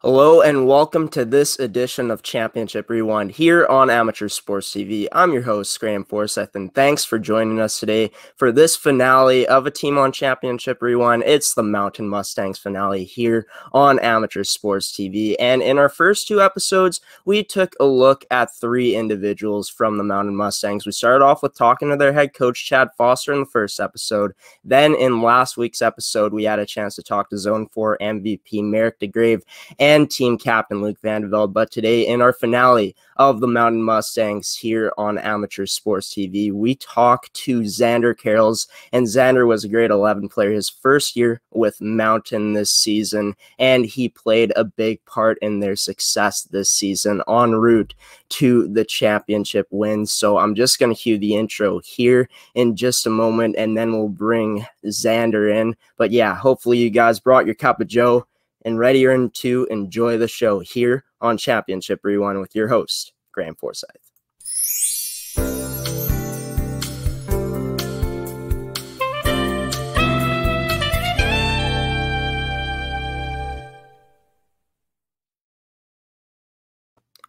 Hello and welcome to this edition of Championship Rewind here on Amateur Sports TV. I'm your host, Graeme Forsyth, and thanks for joining us today for this finale of a Team on Championship Rewind. It's the Mountain Mustangs finale here on Amateur Sports TV. And in our first two episodes, we took a look at three individuals from the Mountain Mustangs. We started off with talking to their head coach, Chad Foster, in the first episode. Then in last week's episode, we had a chance to talk to Zone 4 MVP Merrick DeGrave and team captain Luke Vandevelde. But today, in our finale of the Mountain Mustangs here on Amateur Sports TV, we talk to Zander Carels. And Zander was a grade 11 player his first year with Mountain this season, and he played a big part in their success this season en route to the championship win. So I'm just going to cue the intro here in just a moment, and then we'll bring Zander in. But yeah, hopefully you guys brought your cup of joe and ready to enjoy the show here on Championship Rewind with your host, Graeme Forsyth.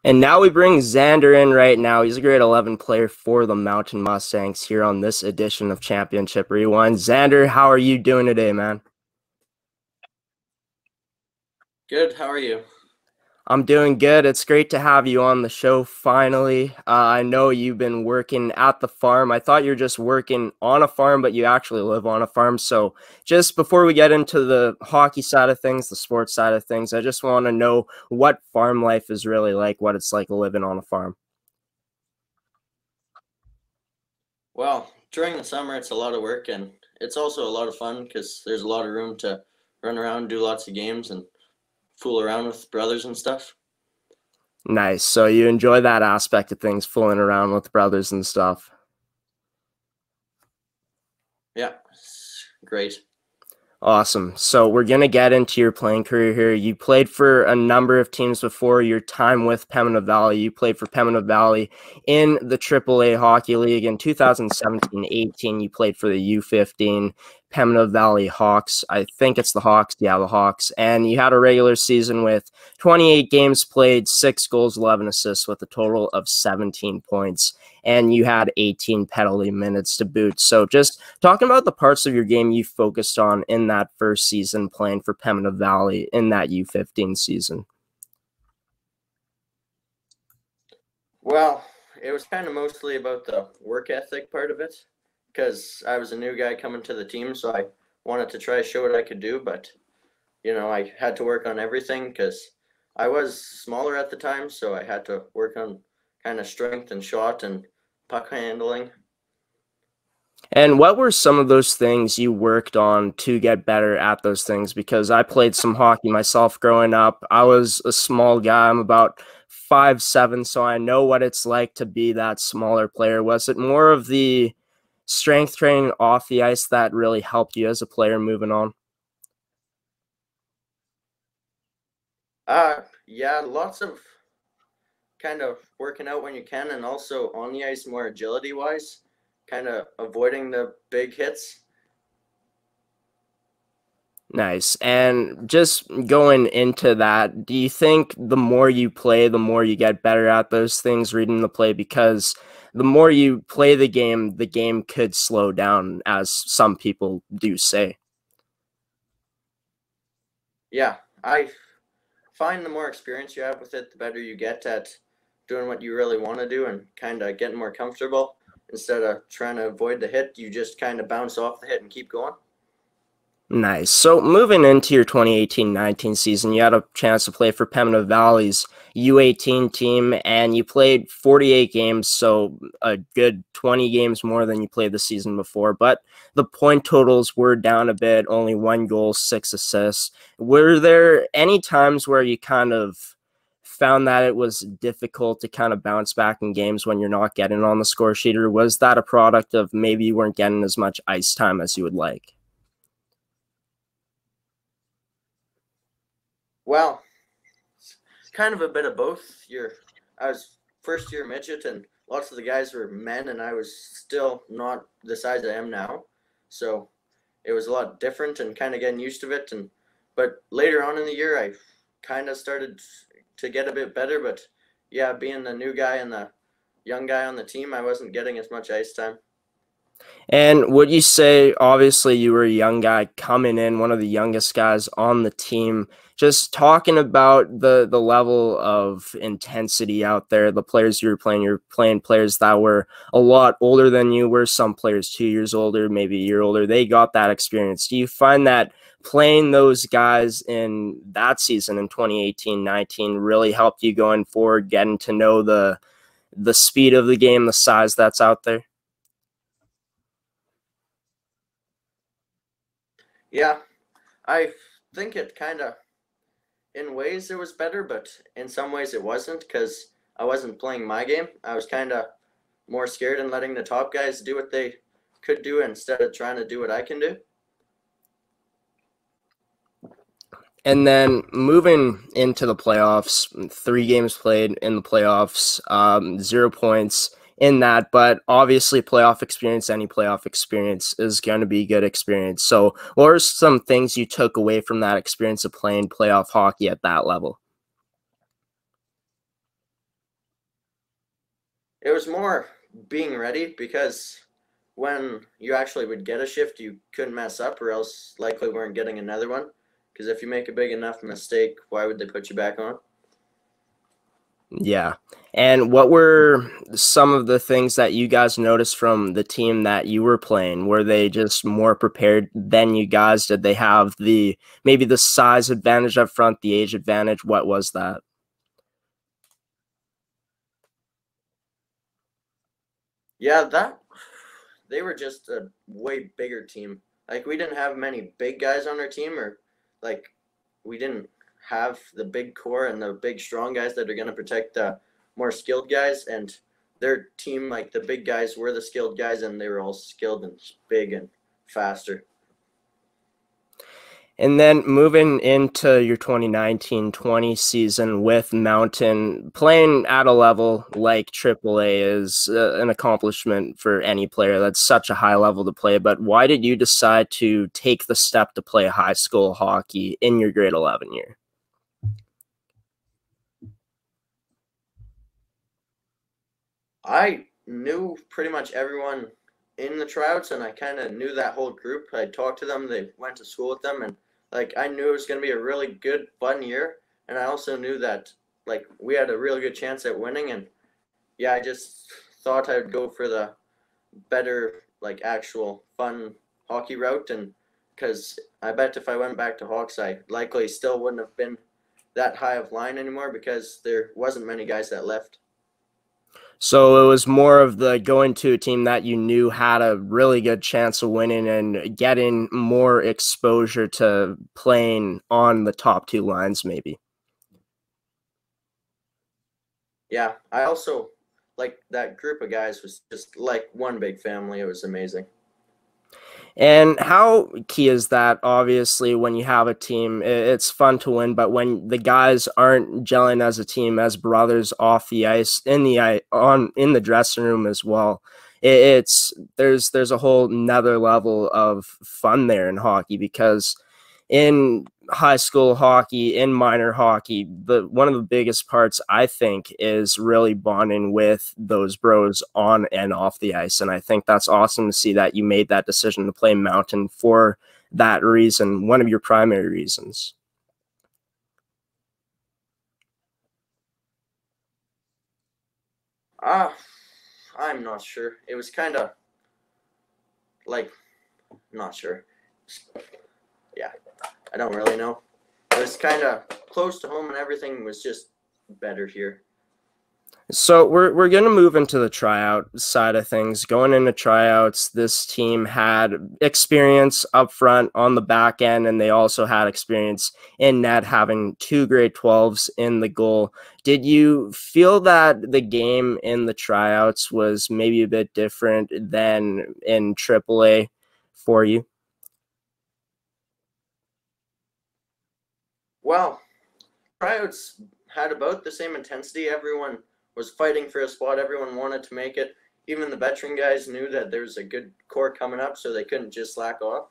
And now we bring Zander in right now. He's a grade 11 player for the Mountain Mustangs here on this edition of Championship Rewind. Zander, how are you doing today, man? Good. How are you? I'm doing good. It's great to have you on the show finally. I know you've been working at the farm. I thought you were just working on a farm, but you actually live on a farm. So just before we get into the hockey side of things, the sports side of things, I just want to know what farm life is really like, what it's like living on a farm. Well, during the summer, it's a lot of work, and it's also a lot of fun because there's a lot of room to run around, do lots of games, and fool around with brothers and stuff. Nice. So you enjoy that aspect of things, fooling around with brothers and stuff. Yeah, it's great. Awesome. So we're going to get into your playing career here. You played for a number of teams before your time with Pembina Valley. You played for Pembina Valley in the AAA Hockey League in 2017-18. You played for the U15 Pembina Valley Hawks. I think it's the Hawks. Yeah, the Hawks. And you had a regular season with 28 games played, 6 goals, 11 assists with a total of 17 points. And you had 18 penalty minutes to boot. So just talking about the parts of your game you focused on in that first season playing for Pembina Valley in that U15 season. Well, it was kind of mostly about the work ethic part of it because I was a new guy coming to the team, so I wanted to try to show what I could do, but, I had to work on everything because I was smaller at the time, so I had to work on kind of strength and shot and puck handling. And what were some of those things you worked on to get better at those things? Because I played some hockey myself growing up. I was a small guy. I'm about 5'7", so I know what it's like to be that smaller player. Was it more of the strength training off the ice that really helped you as a player moving on? Yeah, lots of kind of working out when you can, and also on the ice more agility wise, kind of avoiding the big hits. Nice. And just going into that, do you think the more you play, the more you get better at those things, reading the play? Because the more you play the game could slow down, as some people do say. Yeah, I find the more experience you have with it, the better you get at doing what you really want to do and kind of getting more comfortable. Instead of trying to avoid the hit, you just kind of bounce off the hit and keep going. Nice. So moving into your 2018-19 season, you had a chance to play for Pembina Valley's U18 team, and you played 48 games, so a good 20 games more than you played the season before. But the point totals were down a bit, only 1 goal, 6 assists. Were there any times where you kind of found that it was difficult to kind of bounce back in games when you're not getting on the score sheet, or was that a product of maybe you weren't getting as much ice time as you would like? Well, it's kind of a bit of both. I was first year midget, and lots of the guys were men, and I was still not the size I am now. So it was a lot different and kind of getting used to it. But later on in the year, I kind of started to get a bit better, but yeah, being the new guy and the young guy on the team, I wasn't getting as much ice time. And would you say, obviously, you were a young guy coming in, one of the youngest guys on the team, just talking about the level of intensity out there, the players you're playing players that were a lot older than you were, some players 2 years older, maybe a year older, they got that experience. Do you find that playing those guys in that season in 2018-19 really helped you going forward, getting to know the speed of the game, the size that's out there? Yeah, I think it kind of, in ways, it was better, but in some ways it wasn't because I wasn't playing my game. I was kind of more scared and letting the top guys do what they could do instead of trying to do what I can do. And then moving into the playoffs, 3 games played in the playoffs, 0 points in that, but obviously playoff experience, any playoff experience is going to be good experience. So what are some things you took away from that experience of playing playoff hockey at that level? It was more being ready because when you actually would get a shift, you couldn't mess up or else likely weren't getting another one. Because if you make a big enough mistake, why would they put you back on? Yeah. And what were some of the things that you guys noticed from the team that you were playing? Were they just more prepared than you guys? Did they have maybe the size advantage up front, the age advantage? What was that? Yeah, they were just a way bigger team. Like we didn't have many big guys on our team, or like we didn't have the big core and the big strong guys that are going to protect the more skilled guys. And their team, like the big guys, were the skilled guys, and they were all skilled and big and faster. And then moving into your 2019-20 season with Mountain, playing at a level like AAA is an accomplishment for any player. That's such a high level to play. But why did you decide to take the step to play high school hockey in your grade 11 year? I knew pretty much everyone in the tryouts, and I kind of knew that whole group. I talked to them, they went to school with them, and like I knew it was going to be a really good, fun year. And I also knew that like we had a really good chance at winning. And yeah, I just thought I would go for the better, like actual fun hockey route. And because I bet if I went back to Hawks, I likely still wouldn't have been that high of line anymore because there wasn't many guys that left. So it was more of the going to a team that you knew had a really good chance of winning and getting more exposure to playing on the top 2 lines, maybe. Yeah, I also like that group of guys was just like one big family. It was amazing. And how key is that? Obviously, when you have a team, it's fun to win, but when the guys aren't gelling as a team, as brothers off the ice, in the dressing room as well, there's a whole nother level of fun there in hockey, because in high school hockey, in minor hockey, one of the biggest parts, I think, is really bonding with those bros on and off the ice. And I think that's awesome to see that you made that decision to play Mountain for that reason, one of your primary reasons. I'm not sure. It was kind of like, not sure. Yeah, I don't really know. It was kind of close to home and everything was just better here. So we're going to move into the tryout side of things. Going into tryouts, this team had experience up front on the back end, and they also had experience in net, having 2 grade 12s in the goal. Did you feel that the game in the tryouts was maybe a bit different than in AAA for you? Well, tryouts had about the same intensity. Everyone was fighting for a spot. Everyone wanted to make it. Even the veteran guys knew that there was a good core coming up, so they couldn't just slack off.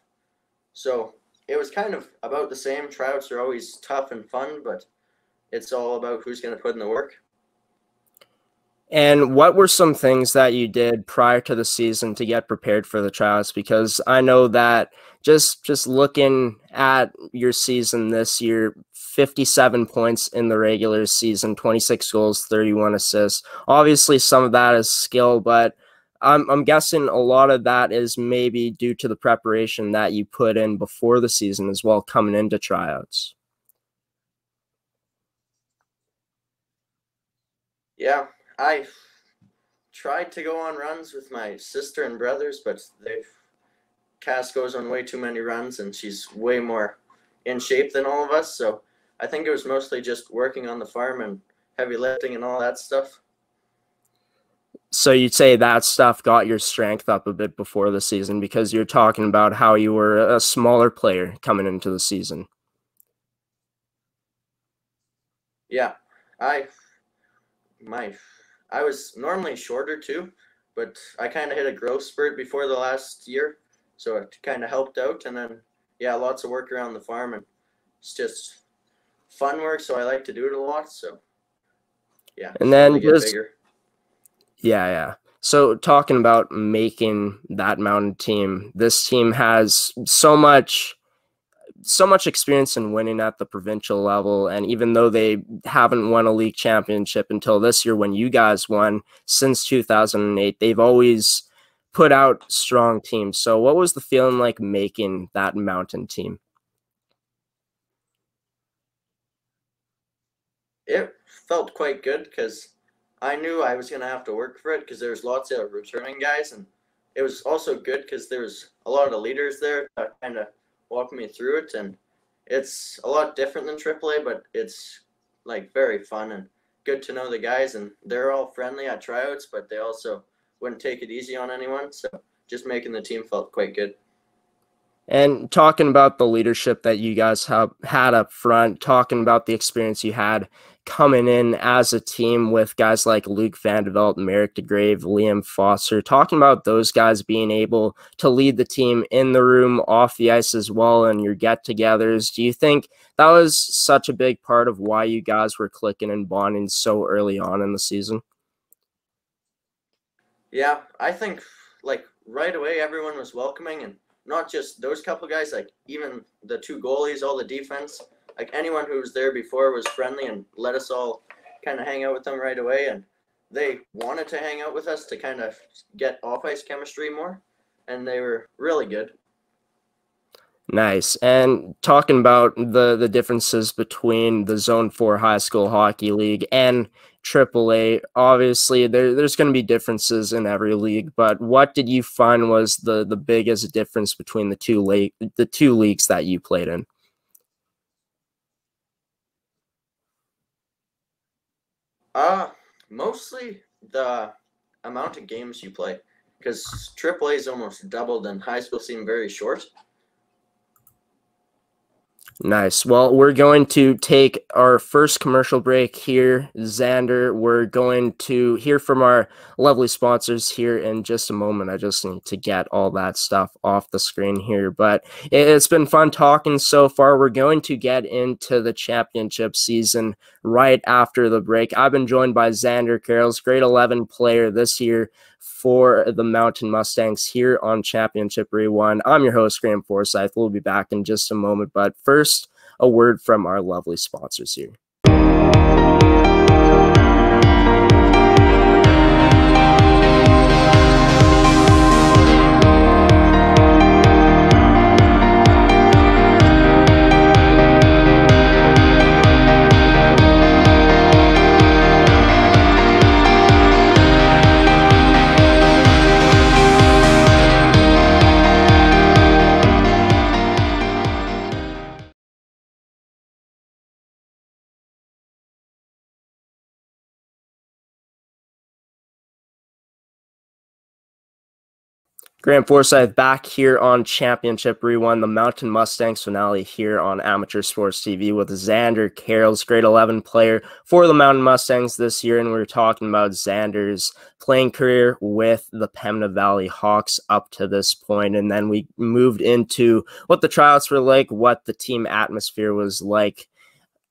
So it was kind of about the same. Tryouts are always tough and fun, but it's all about who's going to put in the work. And what were some things that you did prior to the season to get prepared for the tryouts? Because I know that just looking at your season this year, 57 points in the regular season, 26 goals, 31 assists. Obviously, some of that is skill, but I'm guessing a lot of that is maybe due to the preparation that you put in before the season as well, coming into tryouts. Yeah, I tried to go on runs with my sister and brothers, but Cass goes on way too many runs, and she's way more in shape than all of us. So I think it was mostly just working on the farm and heavy lifting and all that stuff. So you'd say that stuff got your strength up a bit before the season, because you're talking about how you were a smaller player coming into the season. Yeah, I was normally shorter too, but I kind of hit a growth spurt before the last year, so it kind of helped out. And then, yeah, lots of work around the farm, and it's just fun work, so I like to do it a lot. So, yeah, and then get bigger. Yeah. So talking about making that mountain team, this team has so much experience in winning at the provincial level. And even though they haven't won a league championship until this year when you guys won, since 2008, they've always put out strong teams. So what was the feeling like making that mountain team? It felt quite good because I knew I was going to have to work for it, because there's lots of returning guys, and it was also good because there was a lot of leaders there that kind of walked me through it. And it's a lot different than AAA, but it's like very fun and good to know the guys, and they're all friendly at tryouts, but they also wouldn't take it easy on anyone. So just making the team felt quite good. And talking about the leadership that you guys have had up front, talking about the experience you had coming in as a team with guys like Luke Vandeveld, Merrick DeGrave, Liam Foster, talking about those guys being able to lead the team in the room, off the ice as well, and your get-togethers. Do you think that was such a big part of why you guys were clicking and bonding so early on in the season? Yeah, I think like right away everyone was welcoming, and not just those couple guys, like even the two goalies, all the defense, like anyone who was there before was friendly and let us all kind of hang out with them right away. And they wanted to hang out with us to kind of get off-ice chemistry more, and they were really good. Nice. And talking about the differences between the Zone 4 High School Hockey League and AAA, obviously there's going to be differences in every league, but what did you find was the biggest difference between the two leagues that you played in? Mostly the amount of games you play, because AAA is almost doubled and high school seemed very short. Nice. Well, we're going to take our first commercial break here, Zander. We're going to hear from our lovely sponsors here in just a moment. I just need to get all that stuff off the screen here, but it's been fun talking so far. We're going to get into the championship season right after the break. I've been joined by Zander Carels, grade 11 player this year for the Mountain Mustangs here on Championship Rewind. I'm your host, Graeme Forsyth. We'll be back in just a moment, but first, a word from our lovely sponsors here. Graeme Forsyth back here on Championship Rewind, the Mountain Mustangs finale here on Amateur Sports TV with Zander Carels, grade 11 player for the Mountain Mustangs this year. And we were talking about Zander's playing career with the Pembina Valley Hawks up to this point. And then we moved into what the tryouts were like, what the team atmosphere was like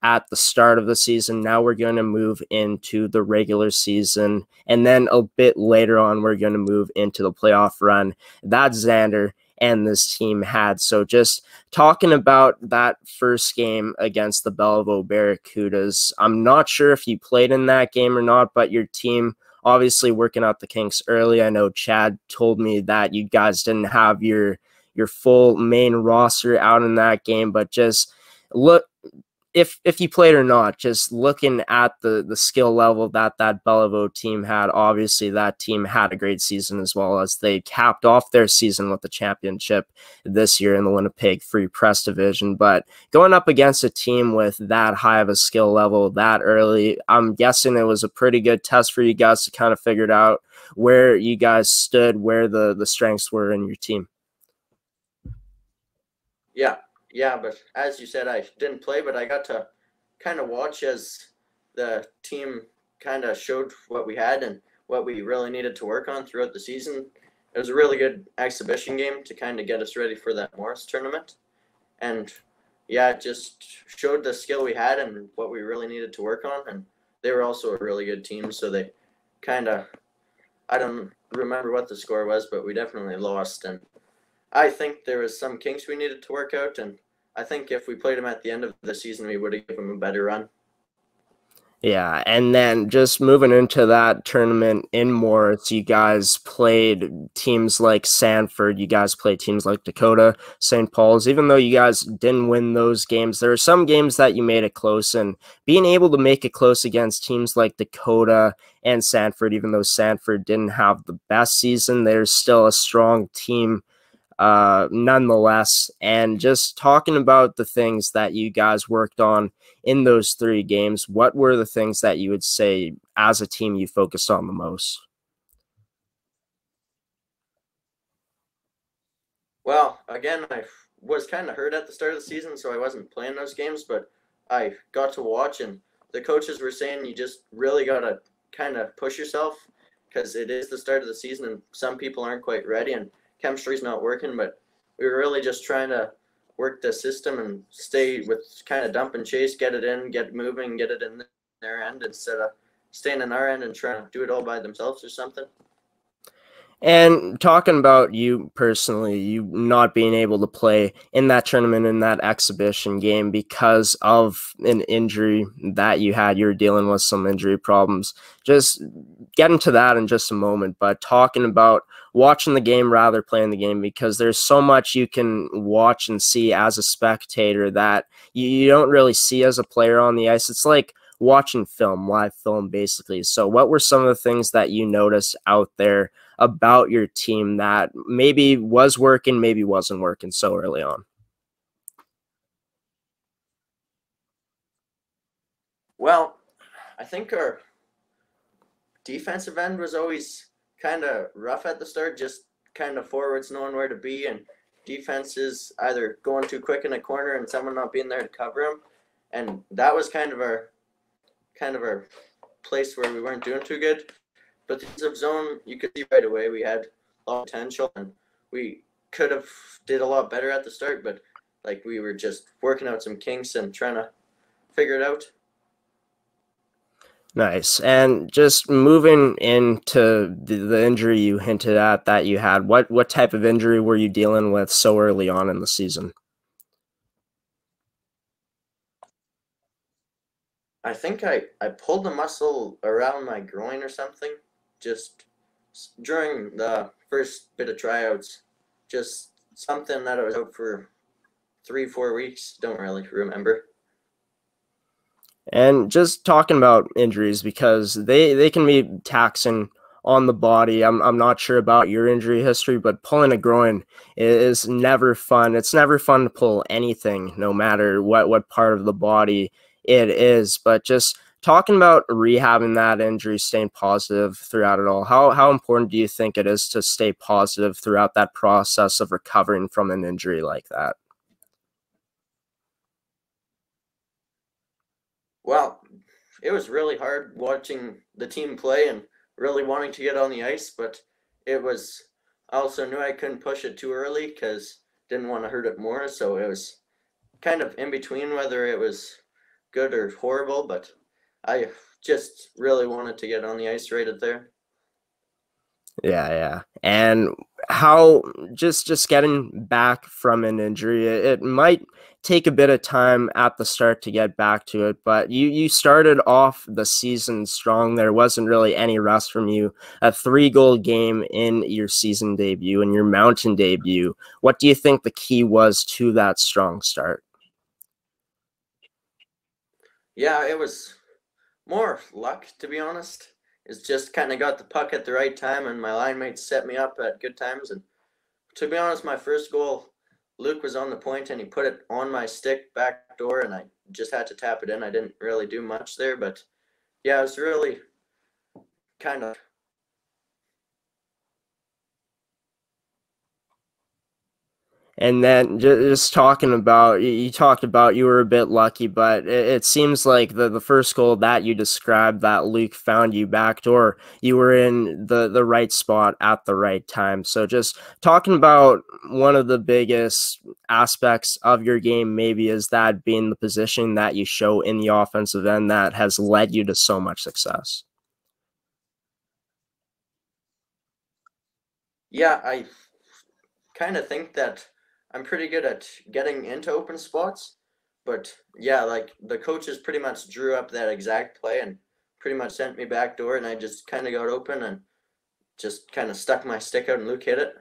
at the start of the season. Now we're going to move into the regular season, and then a bit later on, we're going to move into the playoff run that Zander and this team had. So just talking about that first game against the Belleville Barracudas, I'm not sure if you played in that game or not, but your team obviously working out the kinks early. I know Chad told me that you guys didn't have your full main roster out in that game, but just look, if you played or not, just looking at the skill level that Belleville team had, obviously that team had a great season, as well as they capped off their season with the championship this year in the Winnipeg Free Press division. But going up against a team with that high of a skill level that early, I'm guessing it was a pretty good test for you guys to kind of figure out where you guys stood, where the strengths were in your team. Yeah, but as you said, I didn't play, but I got to kind of watch as the team kind of showed what we had and what we really needed to work on throughout the season. It was a really good exhibition game to kind of get us ready for that Morris tournament. And yeah, it just showed the skill we had and what we really needed to work on. And they were also a really good team, so they kind of, I don't remember what the score was, but we definitely lost. And I think there was some kinks we needed to work out, and I think if we played them at the end of the season, we would have given them a better run. Yeah, and then just moving into that tournament in Morris, you guys played teams like Sanford, you guys played teams like Dakota, St. Paul's. Even though you guys didn't win those games, there are some games that you made it close, and being able to make it close against teams like Dakota and Sanford, even though Sanford didn't have the best season, they're still a strong team nonetheless. And just talking about the things that you guys worked on in those 3 games, what were the things that you would say as a team you focused on the most? Well, again, I was kind of hurt at the start of the season, so I wasn't playing those games, but I got to watch, and the coaches were saying you just really got to kind of push yourself because it is the start of the season and some people aren't quite ready and chemistry's not working, but we were really just trying to work the system and stay with kind of dump and chase, get it in, get moving, get it in their end instead of staying in our end and trying to do it all by themselves or something. And talking about you personally, you not being able to play in that tournament, in that exhibition game because of an injury that you had, you were dealing with some injury problems. Just get into that in just a moment, but talking about watching the game rather playing the game, because there's so much you can watch and see as a spectator that you don't really see as a player on the ice. It's like watching film, live film, basically. So what were some of the things that you noticed out there about your team that maybe was working, maybe wasn't working so early on? Well, I think our defensive end was always kind of rough at the start, just kind of forwards knowing where to be and defenses either going too quick in a corner and someone not being there to cover them. And that was kind of our place where we weren't doing too good. But the defensive zone, you could see right away we had a lot of potential and we could have did a lot better at the start, but like we were just working out some kinks and trying to figure it out. Nice. And just moving into the injury you hinted at that you had, what type of injury were you dealing with so early on in the season? I think I pulled a muscle around my groin or something just during the first bit of tryouts. Just something that I was out for 3-4 weeks. Don't really remember. And just talking about injuries, because they can be taxing on the body. I'm not sure about your injury history, but pulling a groin is never fun. It's never fun to pull anything, no matter what part of the body it is. But just talking about rehabbing that injury, staying positive throughout it all, how important do you think it is to stay positive throughout that process of recovering from an injury like that? Well, it was really hard watching the team play and really wanting to get on the ice, but it was, I also knew I couldn't push it too early because didn't want to hurt it more. So it was kind of in between whether it was good or horrible, but I just really wanted to get on the ice right there. Yeah. And how just getting back from an injury, it might take a bit of time at the start to get back to it, but you started off the season strong. There wasn't really any rust from you. A 3-goal game in your season debut and your mountain debut. What do you think the key was to that strong start? Yeah, it was more luck, to be honest. It's just kind of got the puck at the right time, and my line mates set me up at good times. And to be honest, my first goal, Luke was on the point and he put it on my stick back door, and I just had to tap it in. I didn't really do much there, but yeah, it was really kind of. And then just talking about, you talked about you were a bit lucky, but it seems like the first goal that you described that Luke found you backdoor, you were in the right spot at the right time. So just talking about one of the biggest aspects of your game maybe is that being the position that you show in the offensive end that has led you to so much success. Yeah, I kind of think that I'm pretty good at getting into open spots, but yeah, like the coaches pretty much drew up that exact play and pretty much sent me back door, and I just kind of got open and just kind of stuck my stick out and Luke hit it.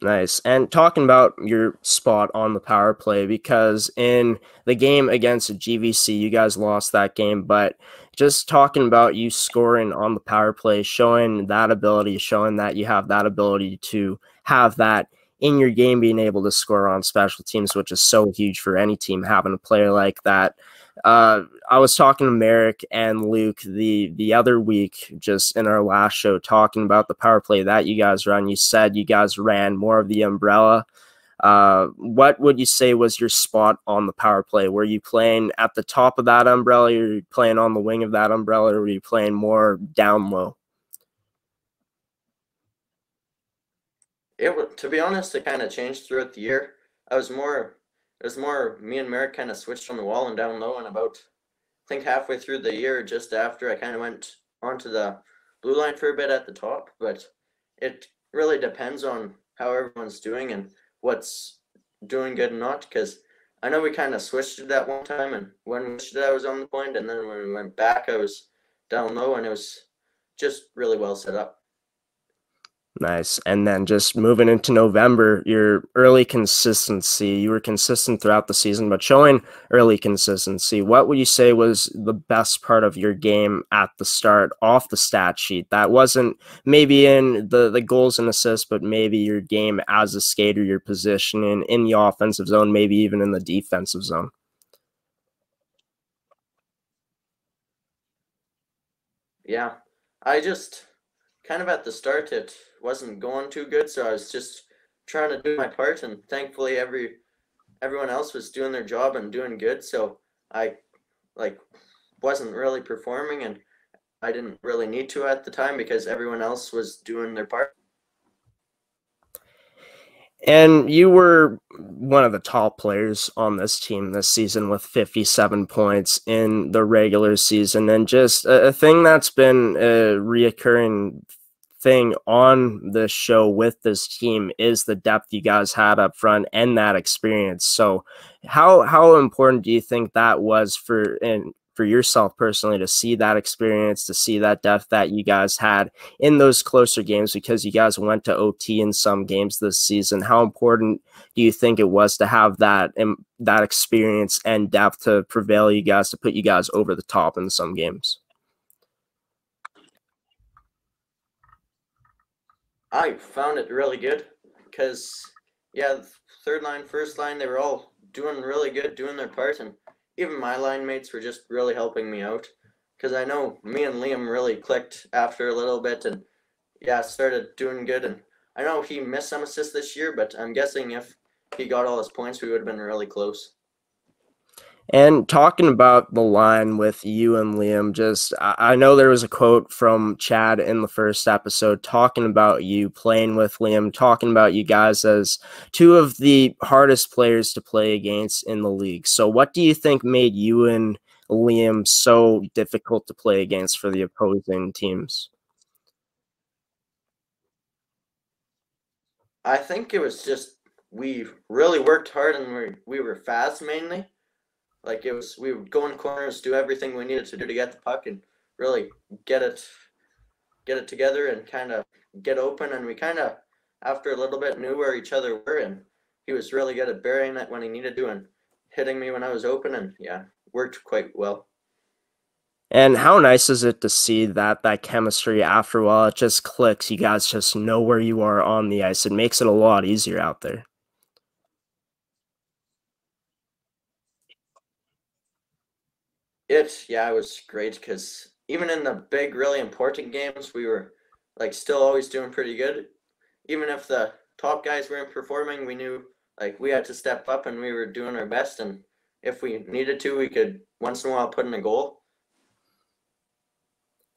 Nice. And talking about your spot on the power play, because in the game against GVC, you guys lost that game, but just talking about you scoring on the power play, showing that ability, showing that you have that ability to have that in your game, being able to score on special teams, which is so huge for any team, having a player like that. I was talking to Merrick and Luke the other week, just in our last show, talking about the power play that you guys run. You said you guys ran more of the umbrella. What would you say was your spot on the power play? Were you playing at the top of that umbrella? Or were you playing on the wing of that umbrella? Or were you playing more down low? To be honest, it kind of changed throughout the year. It was more me and Merrick kind of switched on the wall and down low, and about I think halfway through the year, just after, I kind of went onto the blue line for a bit at the top. But it really depends on how everyone's doing and what's doing good and not. Because I know we kind of switched it that one time, and when we switched it, I was on the point, and then when we went back, I was down low, and it was just really well set up. Nice. And then just moving into November, your early consistency, you were consistent throughout the season, but showing early consistency. What would you say was the best part of your game at the start off the stat sheet? That wasn't maybe in the goals and assists, but maybe your game as a skater, your positioning in the offensive zone, maybe even in the defensive zone. Yeah, I just kind of at the start it wasn't going too good, so I was just trying to do my part, and thankfully everyone else was doing their job and doing good, so I like wasn't really performing, and I didn't really need to at the time because everyone else was doing their part. And you were one of the top players on this team this season with 57 points in the regular season. And just a thing that's been a reoccurring thing on this show with this team is the depth you guys had up front and that experience. So how important do you think that was for yourself personally to see that experience, to see that depth that you guys had in those closer games, because you guys went to OT in some games this season? How important do you think it was to have that experience and depth to prevail you guys, to put you guys over the top in some games? I found it really good because, yeah, third line, first line, they were all doing really good, doing their part, and even my line mates were just really helping me out because I know me and Liam really clicked after a little bit, and yeah, started doing good. And I know he missed some assists this year, but I'm guessing if he got all his points, we would have been really close. And talking about the line with you and Liam, just I know there was a quote from Chad in the first episode talking about you playing with Liam, talking about you guys as two of the hardest players to play against in the league. So, what do you think made you and Liam so difficult to play against for the opposing teams? I think it was just we really worked hard and we were fast mainly. Like it was, we would go in corners, do everything we needed to do to get the puck and really get it get it together and kind of get open. And we kind of, after a little bit, knew where each other were. And he was really good at burying it when he needed to and hitting me when I was open. And yeah, worked quite well. And how nice is it to see that chemistry after a while it just clicks? You guys just know where you are on the ice. It makes it a lot easier out there. Yeah, it was great because even in the big, really important games, we were like still always doing pretty good. Even if the top guys weren't performing, we knew like we had to step up and we were doing our best. And if we needed to, we could once in a while put in a goal.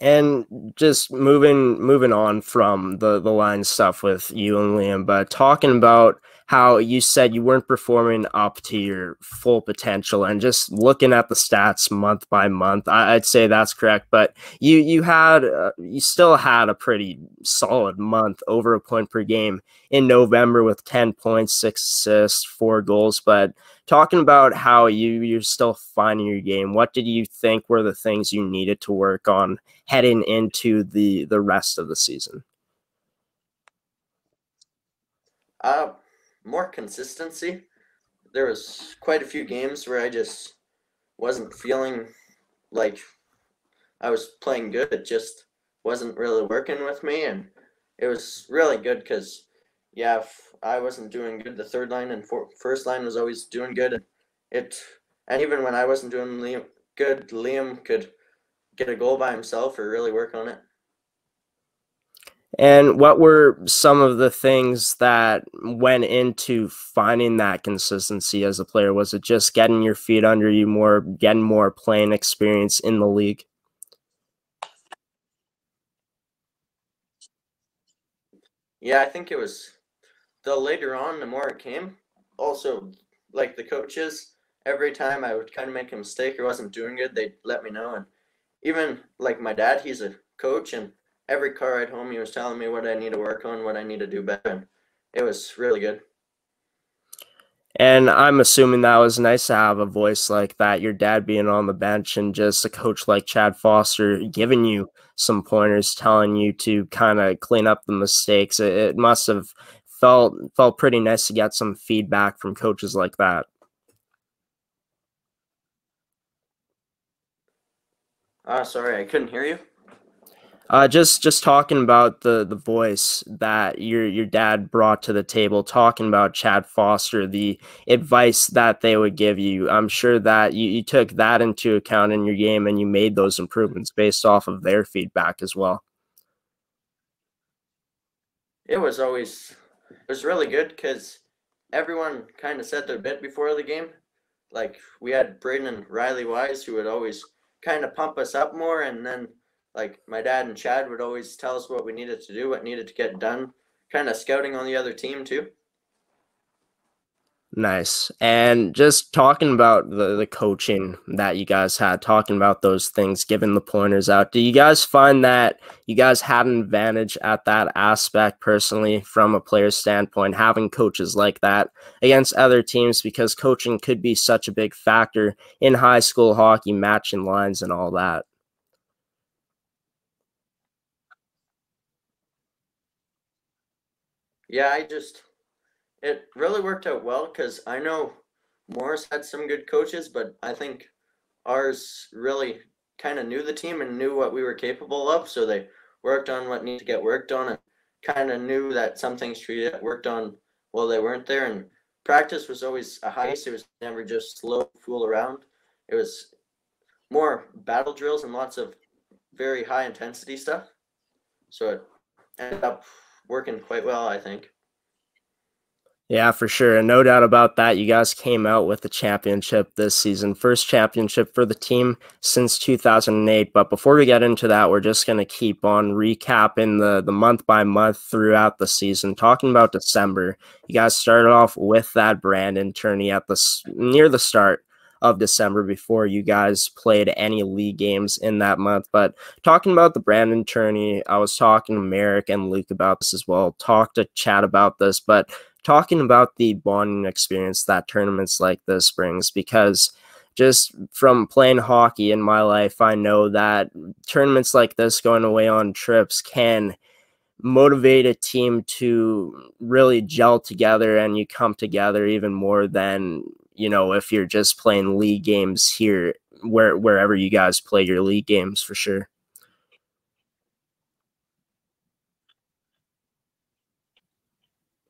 And just moving on from the line stuff with you and Liam, but talking about how you said you weren't performing up to your full potential, and just looking at the stats month by month, I'd say that's correct. But you still had a pretty solid month, over a point per game in November with 10 points, 6 assists, 4 goals. But talking about how you're still finding your game, what did you think were the things you needed to work on heading into the rest of the season? Uh, More consistency. There was quite a few games where I just wasn't feeling like I was playing good. It just wasn't really working with me, and it was really good because, yeah, if I wasn't doing good, the third line and first line was always doing good. It and even when I wasn't doing good, Liam could get a goal by himself or really work on it. And what were some of the things that went into finding that consistency as a player? Was it just getting your feet under you more, getting more playing experience in the league? Yeah, I think it was the later on, the more it came. Also, like the coaches, every time I would kind of make a mistake or wasn't doing good, they'd let me know. And even like my dad, he's a coach, and every car ride home, he was telling me what I need to work on, what I need to do better. And it was really good. And I'm assuming that was nice to have a voice like that, your dad being on the bench and just a coach like Chad Foster giving you some pointers, telling you to kind of clean up the mistakes. It must have felt pretty nice to get some feedback from coaches like that. Sorry, I couldn't hear you. Just talking about the voice that your dad brought to the table, talking about Chad Foster, the advice that they would give you. I'm sure that you took that into account in your game and you made those improvements based off of their feedback as well. It was really good because everyone kind of said their bit before the game. Like we had Braden and Riley Wise who would always kind of pump us up more, and then like my dad and Chad would always tell us what we needed to do, what needed to get done, kind of scouting on the other team too. Nice. And just talking about the coaching that you guys had, talking about those things, giving the pointers out. Do you guys find that you guys had an advantage at that aspect personally from a player's standpoint, having coaches like that against other teams? Because coaching could be such a big factor in high school hockey, matching lines and all that. Yeah, it really worked out well because I know Morris had some good coaches, but I think ours really kind of knew the team and knew what we were capable of, so they worked on what needed to get worked on and kind of knew that some things should get worked on while they weren't there. And practice was always a heist. It was never just slow fool around. It was more battle drills and lots of very high intensity stuff. So it ended up working quite well, I think. Yeah, for sure. And no doubt about that. You guys came out with the championship this season. First championship for the team since 2008. But before we get into that, we're just going to keep on recapping the month by month throughout the season. Talking about December, you guys started off with that Brandon tourney at near the start of December before you guys played any league games in that month. But talking about the Brandon tourney, I was talking to Merrick and Luke about this as well. Talked to Chad about this, but talking about the bonding experience that tournaments like this brings, because just from playing hockey in my life, I know that tournaments like this, going away on trips, can motivate a team to really gel together, and you come together even more than, if you're just playing league games here, wherever you guys play your league games, for sure.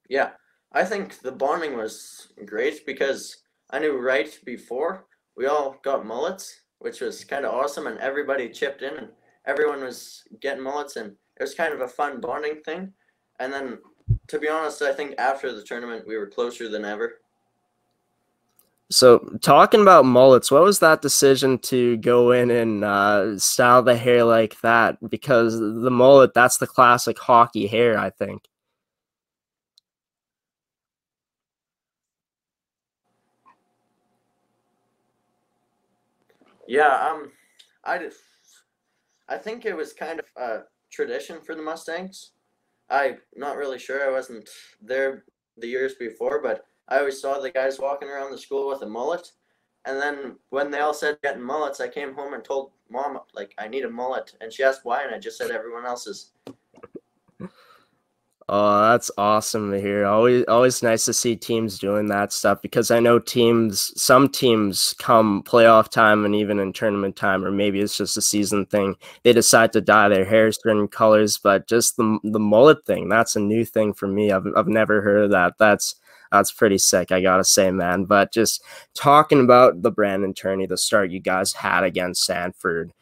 Yeah, I think the bonding was great because I knew right before we all got mullets, which was kind of awesome, and everybody chipped in, and everyone was getting mullets, and it was kind of a fun bonding thing. And then, to be honest, I think after the tournament we were closer than ever. So, talking about mullets, what was that decision to go in and style the hair like that? Because the mullet, that's the classic hockey hair, I think. Yeah, I I think it was kind of a tradition for the Mustangs. I'm not really sure. I wasn't there the years before, but I always saw the guys walking around the school with a mullet. And then when they all said getting mullets, I came home and told mom like I need a mullet, and she asked why, and I just said everyone else's. Oh, that's awesome to hear. Always nice to see teams doing that stuff, because I know some teams come playoff time and even in tournament time, or maybe it's just a season thing, they decide to dye their hair certain colors. But just the mullet thing, that's a new thing for me. I've never heard of that. That's pretty sick, I gotta say, man. But just talking about the Brandon tourney, the start you guys had against Sanford.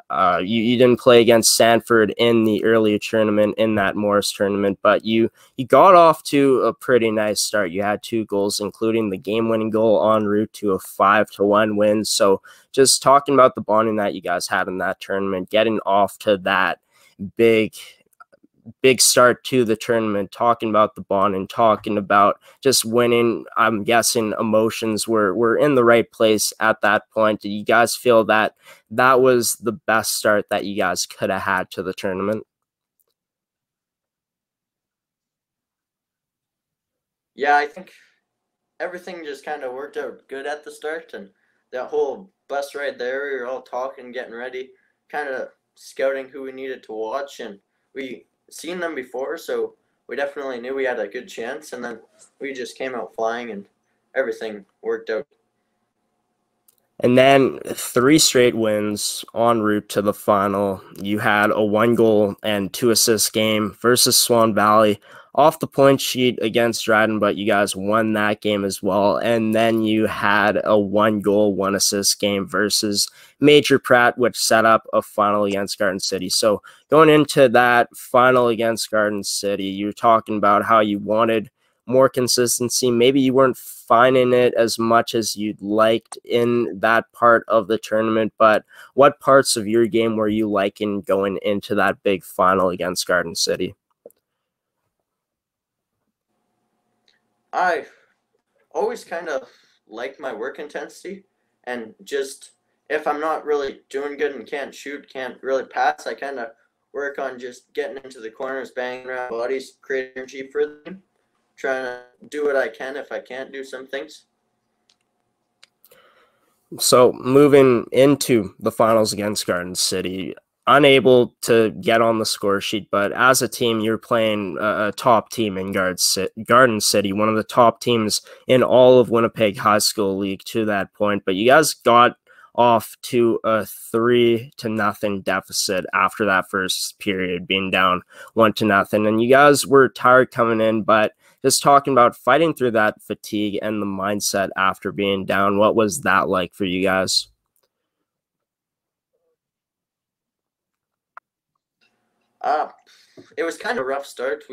You didn't play against Sanford in the earlier tournament, in that Morris tournament, but you got off to a pretty nice start. You had 2 goals, including the game-winning goal en route to a 5-1 win. So just talking about the bonding that you guys had in that tournament, getting off to that big big start to the tournament, talking about the bond and talking about just winning. I'm guessing emotions were in the right place at that point. Did you guys feel that that was the best start that you guys could have had to the tournament? Yeah, I think everything just kind of worked out good at the start, and that whole bus ride there, we were all talking, getting ready, kind of scouting who we needed to watch, and we seen them before, so we definitely knew we had a good chance, and then we just came out flying, and everything worked out. And then 3 straight wins en route to the final. You had a 1 goal and 2 assist game versus Swan Valley off the point sheet against Dryden, but you guys won that game as well. And then you had a 1 goal, 1 assist game versus Major Pratt, which set up a final against Garden City. So going into that final against Garden City, you're talking about how you wanted more consistency. Maybe you weren't finding it as much as you'd liked in that part of the tournament, but what parts of your game were you liking going into that big final against Garden City? I always kind of like my work intensity, and just if I'm not really doing good and can't shoot, can't really pass, I kind of work on just getting into the corners, banging around bodies, create energy for them, trying to do what I can if I can't do some things. So moving into the finals against Garden City, unable to get on the score sheet, but as a team, you're playing a top team in Garden City, one of the top teams in all of Winnipeg High School League to that point. But you guys got off to a 3-0 deficit after that first period, being down 1-0, and you guys were tired coming in, but just talking about fighting through that fatigue and the mindset after being down. What was that like for you guys? Uh, it was kind of a rough start.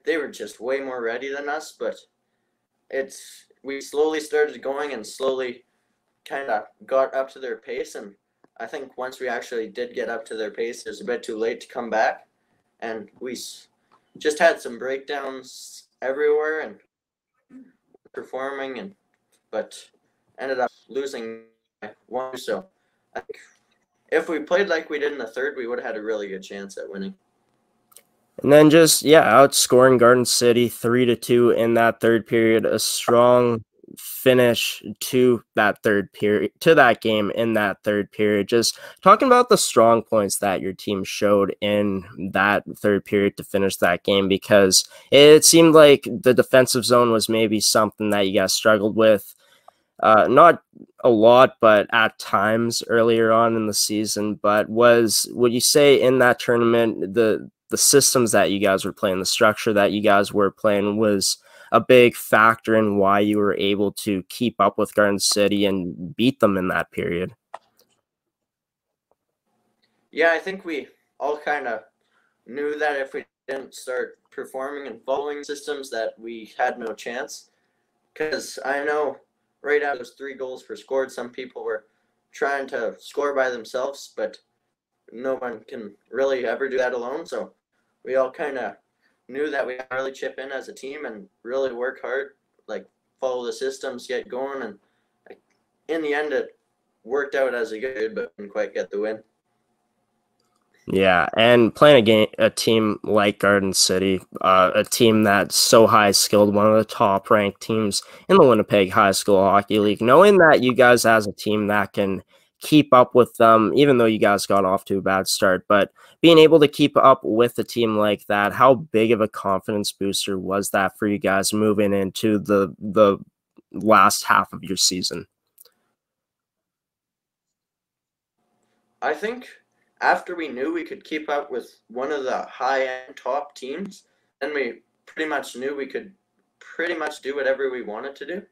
They were just way more ready than us, but we slowly started going and slowly kind of got up to their pace. And I think once we actually did get up to their pace, it was a bit too late to come back. And we just had some breakdowns everywhere and performing, but ended up losing one. So I think if we played like we did in the third, we would have had a really good chance at winning. And then just, outscoring Garden City 3-2 in that third period, a strong finish to that third period, to that game in that third period. Just talking about the strong points that your team showed in that third period to finish that game, because it seemed like the defensive zone was maybe something that you guys struggled with. Not a lot, but at times earlier on in the season. But would you say in that tournament, the systems that you guys were playing, the structure that you guys were playing was a big factor in why you were able to keep up with Garden City and beat them in that period? Yeah, I think we all kind of knew that if we didn't start performing and following systems that we had no chance. Because I know right after those 3 goals were scored, some people were trying to score by themselves, but no one can really ever do that alone. So we all kind of knew that we had to really chip in as a team and really work hard, like follow the systems, get going. And in the end, it worked out as a good, but didn't quite get the win. Yeah, and playing a team like Garden City, a team that's so high skilled, one of the top ranked teams in the Winnipeg High School Hockey League, knowing that you guys as a team that can keep up with them, even though you guys got off to a bad start, but being able to keep up with a team like that, how big of a confidence booster was that for you guys moving into the last half of your season? I think after we knew we could keep up with one of the high-end top teams, then we pretty much knew we could pretty much do whatever we wanted to do.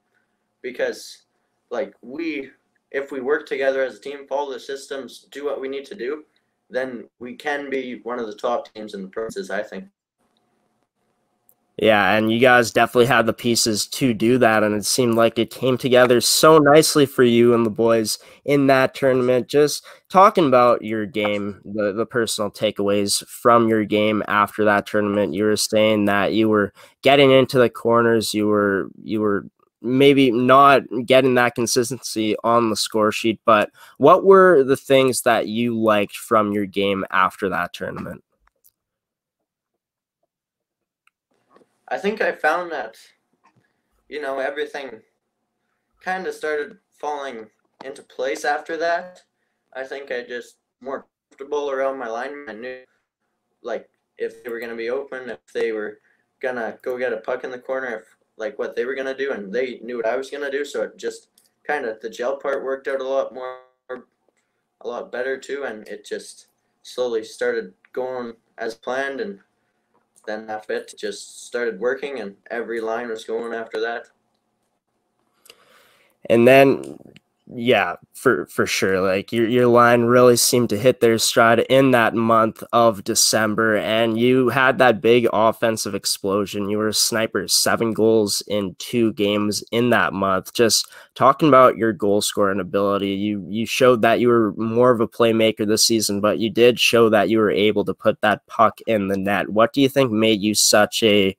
Because, like, if we work together as a team, follow the systems, do what we need to do, then we can be one of the top teams in the provinces, I think. Yeah, and you guys definitely had the pieces to do that, and it seemed like it came together so nicely for you and the boys in that tournament. Just talking about your game, the personal takeaways from your game after that tournament, you were saying that you were getting into the corners, you were maybe not getting that consistency on the score sheet, but what were the things that you liked from your game after that tournament? I think I found that, everything kind of started falling into place after that. I think I just more comfortable around my line. I knew, like, if they were going to be open, if they were going to go get a puck in the corner, if like what they were going to do, and they knew what I was going to do. So it just kind of, the gel part worked out a lot better too. And it just slowly started going as planned. And then after it just started working and every line was going after that. And then, yeah, for sure. Like your line really seemed to hit their stride in that month of December, and you had that big offensive explosion. You were a sniper, 7 goals in 2 games in that month. Just talking about your goal scoring ability, you showed that you were more of a playmaker this season, but you did show that you were able to put that puck in the net. What do you think made you such a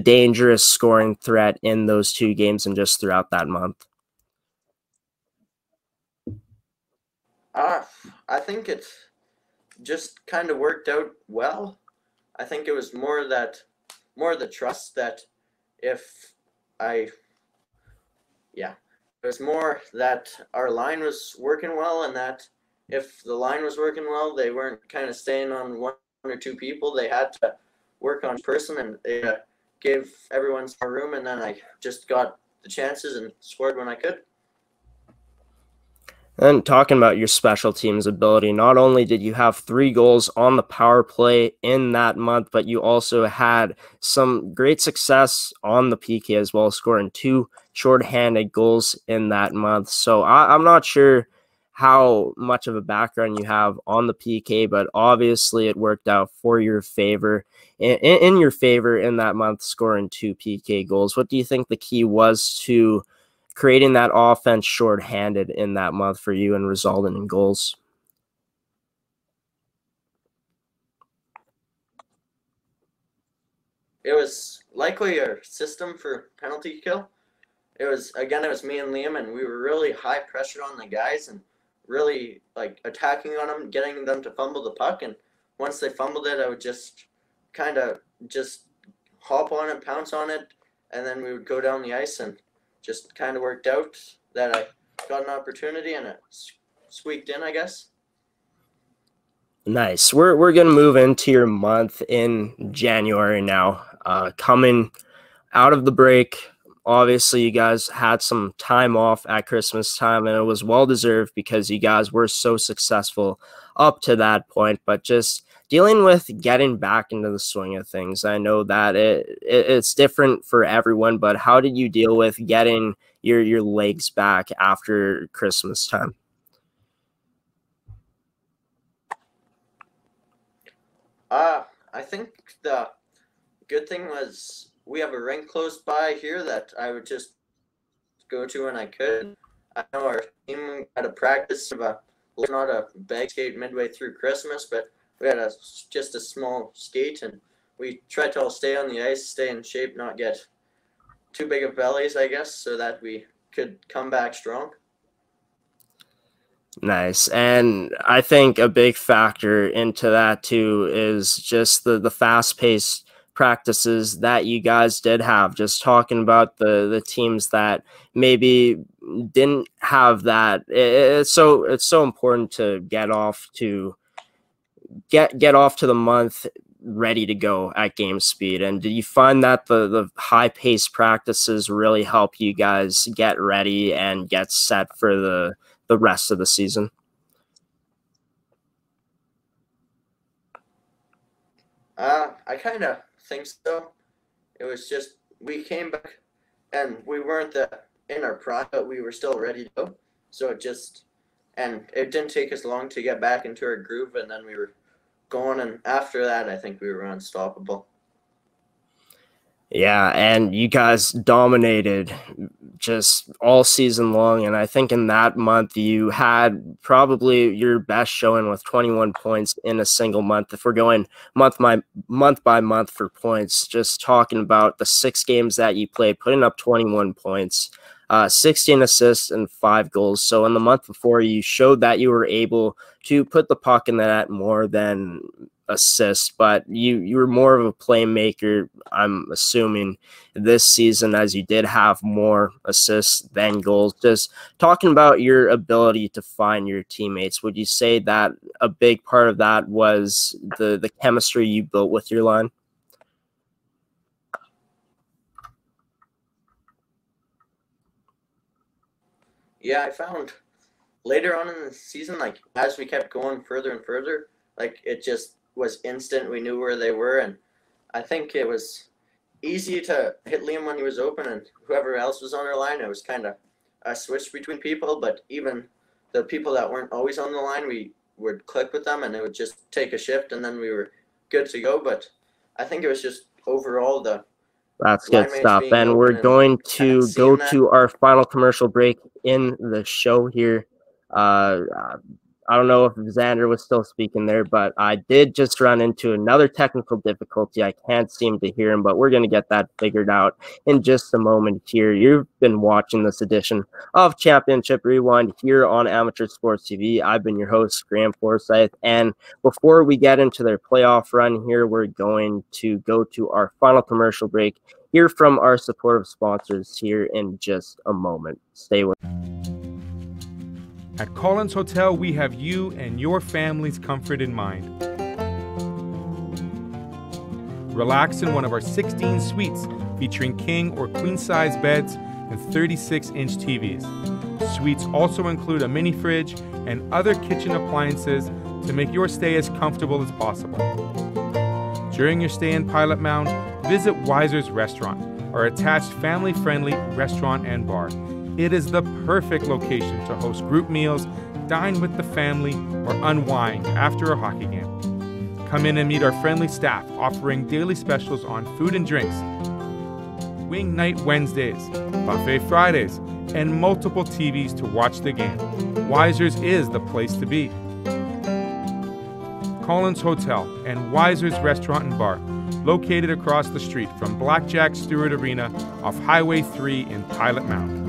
dangerous scoring threat in those 2 games and just throughout that month? I think it's just kind of worked out well. I think it was more the trust that it was more that our line was working well, and that if the line was working well, they weren't kind of staying on 1 or 2 people. They had to work on person, and they gave everyone some room, and then I just got the chances and scored when I could. And talking about your special teams ability, not only did you have 3 goals on the power play in that month, but you also had some great success on the PK as well, scoring 2 shorthanded goals in that month. So I'm not sure how much of a background you have on the PK, but obviously it worked out for your favor, in your favor in that month, scoring 2 PK goals. What do you think the key was to creating that offense shorthanded in that month for you and resulting in goals? It was likely our system for penalty kill. It was me and Liam, and we were really high pressure on the guys and really like attacking on them, getting them to fumble the puck. And once they fumbled it, I would just kind of just hop on it, pounce on it, and then we would go down the ice, and just kind of worked out that I got an opportunity and it squeaked in, I guess. Nice. We're gonna move into your month in January now. Coming out of the break, obviously you guys had some time off at Christmas time, and it was well deserved because you guys were so successful up to that point. But just dealing with getting back into the swing of things, I know that it's different for everyone. But how did you deal with getting your legs back after Christmas time? I think the good thing was we have a rink close by here that I would just go to when I could. I know our team had a practice of not a bag skate midway through Christmas, but we had just a small skate, and we tried to all stay on the ice, stay in shape, not get too big of bellies, I guess, so that we could come back strong. Nice. And I think a big factor into that too is just the fast-paced practices that you guys did have. Just talking about the teams that maybe didn't have that. It's so important to get off to the month ready to go at game speed. And did you find that the high-paced practices really help you guys get ready and get set for the rest of the season? I kind of think so. It was just we came back and we weren't in our prime, but we were still ready to go. So it didn't take us long to get back into our groove, and then we were going, and after that I think we were unstoppable. Yeah, and you guys dominated just all season long, and I think in that month you had probably your best showing with 21 points in a single month. If we're going month by month for points, just talking about the 6 games that you played, putting up 21 points, 16 assists and 5 goals. So in the month before, you showed that you were able to put the puck in the net more than assists, but you were more of a playmaker, I'm assuming, this season, as you did have more assists than goals. Just talking about your ability to find your teammates, would you say that a big part of that was the chemistry you built with your line? Yeah, I found later on in the season, like as we kept going further and further, like it just was instant. We knew where they were, and I think it was easy to hit Liam when he was open, and whoever else was on our line, it was kind of a switch between people. But even the people that weren't always on the line, we would click with them, and it would just take a shift, and then we were good to go. But I think it was just overall that's good stuff. And we're going to go to our final commercial break in the show here. I don't know if Zander was still speaking there, but I did just run into another technical difficulty. I can't seem to hear him, but we're going to get that figured out in just a moment here. You've been watching this edition of Championship Rewind here on Amateur Sports TV. I've been your host, Graeme Forsyth, and before we get into their playoff run here, we're going to go to our final commercial break, hear from our supportive sponsors here in just a moment. Stay with us. At Collins Hotel, we have you and your family's comfort in mind. Relax in one of our 16 suites featuring king or queen size beds and 36-inch TVs. Suites also include a mini fridge and other kitchen appliances to make your stay as comfortable as possible. During your stay in Pilot Mound, visit Weiser's Restaurant, our attached family-friendly restaurant and bar. It is the perfect location to host group meals, dine with the family, or unwind after a hockey game. Come in and meet our friendly staff offering daily specials on food and drinks, Wing Night Wednesdays, Buffet Fridays, and multiple TVs to watch the game. Wiser's is the place to be. Collins Hotel and Wiser's Restaurant and Bar, located across the street from Blackjack Stewart Arena off Highway 3 in Pilot Mound.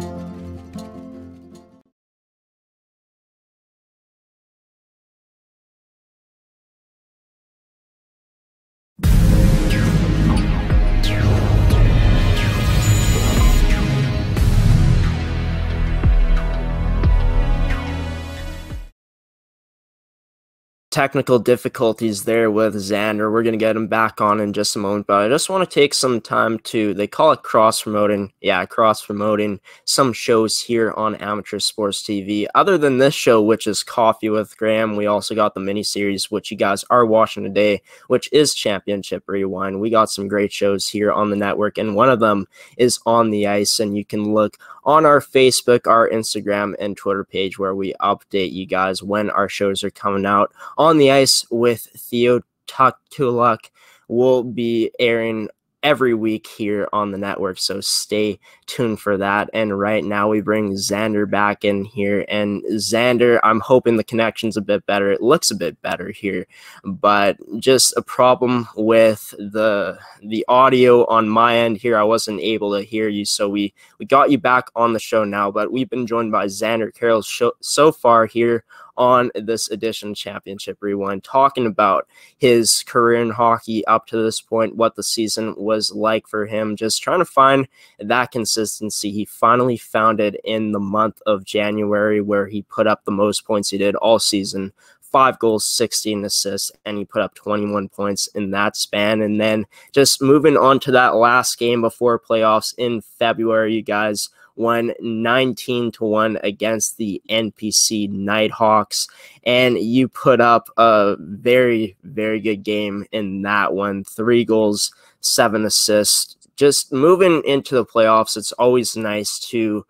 Technical difficulties there with Zander. We're going to get him back on in just a moment, but I just want to take some time to, they call it cross-promoting. Yeah, cross-promoting some shows here on Amateur Sports TV. Other than this show, which is Coffee with Graham, we also got the mini-series, which you guys are watching today, which is Championship Rewind. We got some great shows here on the network, and one of them is On the Ice, and you can look on our Facebook, our Instagram, and Twitter page where we update you guys when our shows are coming out. On the Ice with Theo Tukuluk will be airing every week here on the network, so stay tuned for that. And right now we bring Zander back in here, and Zander, I'm hoping the connection's a bit better. It looks a bit better here, but just a problem with the audio on my end here. I wasn't able to hear you, so we got you back on the show now, but we've been joined by Zander Carels so far here on this edition Championship Rewind, talking about his career in hockey up to this point, what the season was like for him, just trying to find that consistency. He finally found it in the month of January, where he put up the most points he did all season, 5 goals, 16 assists, and he put up 21 points in that span. And then just moving on to that last game before playoffs in February, you guys won 19-1 against the NPC Nighthawks, and you put up a very, very good game in that one. 3 goals, 7 assists. Just moving into the playoffs, it's always nice to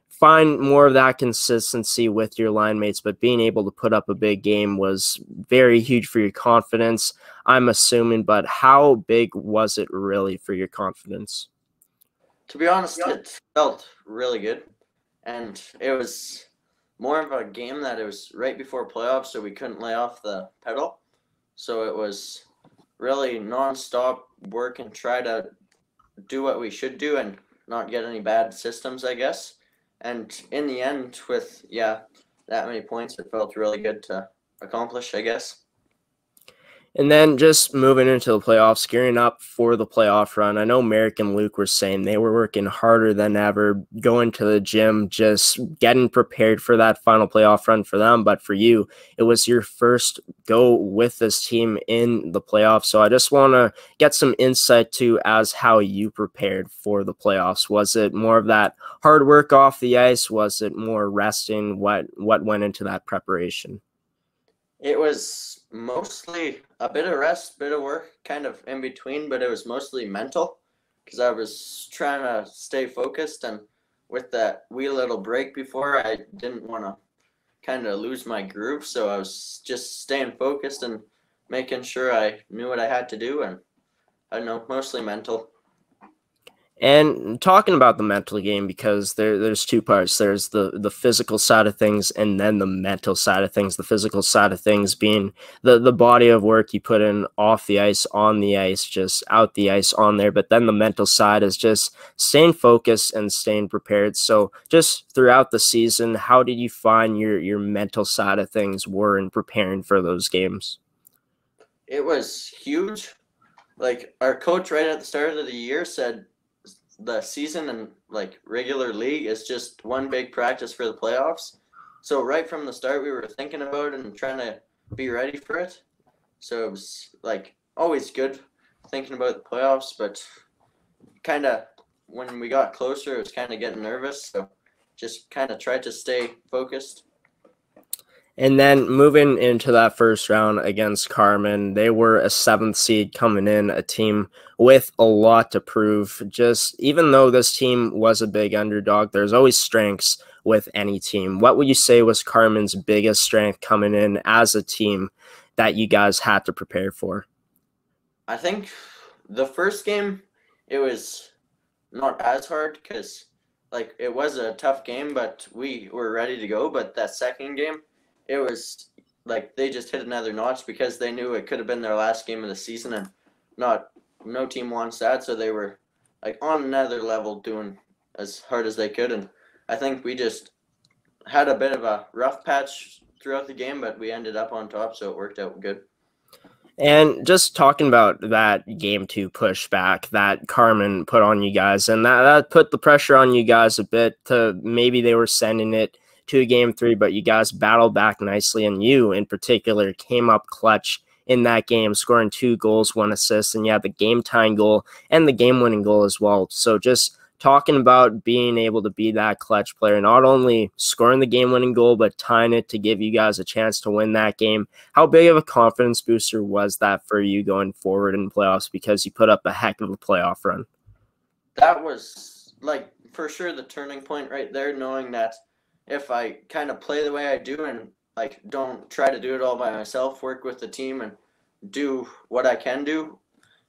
find more of that consistency with your line mates, but being able to put up a big game was very huge for your confidence, I'm assuming. But how big was it really for your confidence? To be honest, it felt really good, and it was more of a game that it was right before playoffs, so we couldn't lay off the pedal. So it was really non-stop work and try to do what we should do and not get any bad systems, I guess. And in the end, with, that many points, it felt really good to accomplish, I guess. And then just moving into the playoffs, gearing up for the playoff run. I know Merrick and Luke were saying they were working harder than ever, going to the gym, just getting prepared for that final playoff run for them. But for you, it was your first go with this team in the playoffs. So I just want to get some insight to as how you prepared for the playoffs. Was it more of that hard work off the ice? Was it more resting? What went into that preparation? It was mostly a bit of rest, bit of work, kind of in between, but it was mostly mental because I was trying to stay focused, and with that wee little break before, I didn't want to kind of lose my groove, so I was just staying focused and making sure I knew what I had to do, and I don't know, mostly mental. And talking about the mental game, because there's 2 parts. There's the physical side of things and then the mental side of things. The physical side of things being the body of work you put in off the ice, on the ice, just out the ice, on there. But then the mental side is just staying focused and staying prepared. So just throughout the season, how did you find your mental side of things were in preparing for those games? It was huge. Like, our coach right at the start of the year said, the season and like regular league is just one big practice for the playoffs. So right from the start, we were thinking about it and trying to be ready for it. So it was like always good thinking about the playoffs, but kind of when we got closer, it was kind of getting nervous. So just kind of tried to stay focused. And then moving into that first round against Carmen, they were a 7th seed coming in, a team with a lot to prove. Just even though this team was a big underdog, there's always strengths with any team. What would you say was Carmen's biggest strength coming in as a team that you guys had to prepare for? I think the first game, it was not as hard because like it was a tough game, but we were ready to go. But that second game, it was like they just hit another notch because they knew it could have been their last game of the season, and no team wants that, so they were like on another level doing as hard as they could. And I think we just had a bit of a rough patch throughout the game, but we ended up on top, so it worked out good. And just talking about that game 2 pushback that Carmen put on you guys, and that put the pressure on you guys a bit to maybe they were sending it to a game 3, but you guys battled back nicely, and you in particular came up clutch in that game, scoring 2 goals, 1 assist, and you had the game-tying goal and the game-winning goal as well. So just talking about being able to be that clutch player, not only scoring the game-winning goal, but tying it to give you guys a chance to win that game. How big of a confidence booster was that for you going forward in the playoffs, because you put up a heck of a playoff run? That was like for sure the turning point right there, knowing that if I kind of play the way I do and like don't try to do it all by myself, work with the team and do what I can do,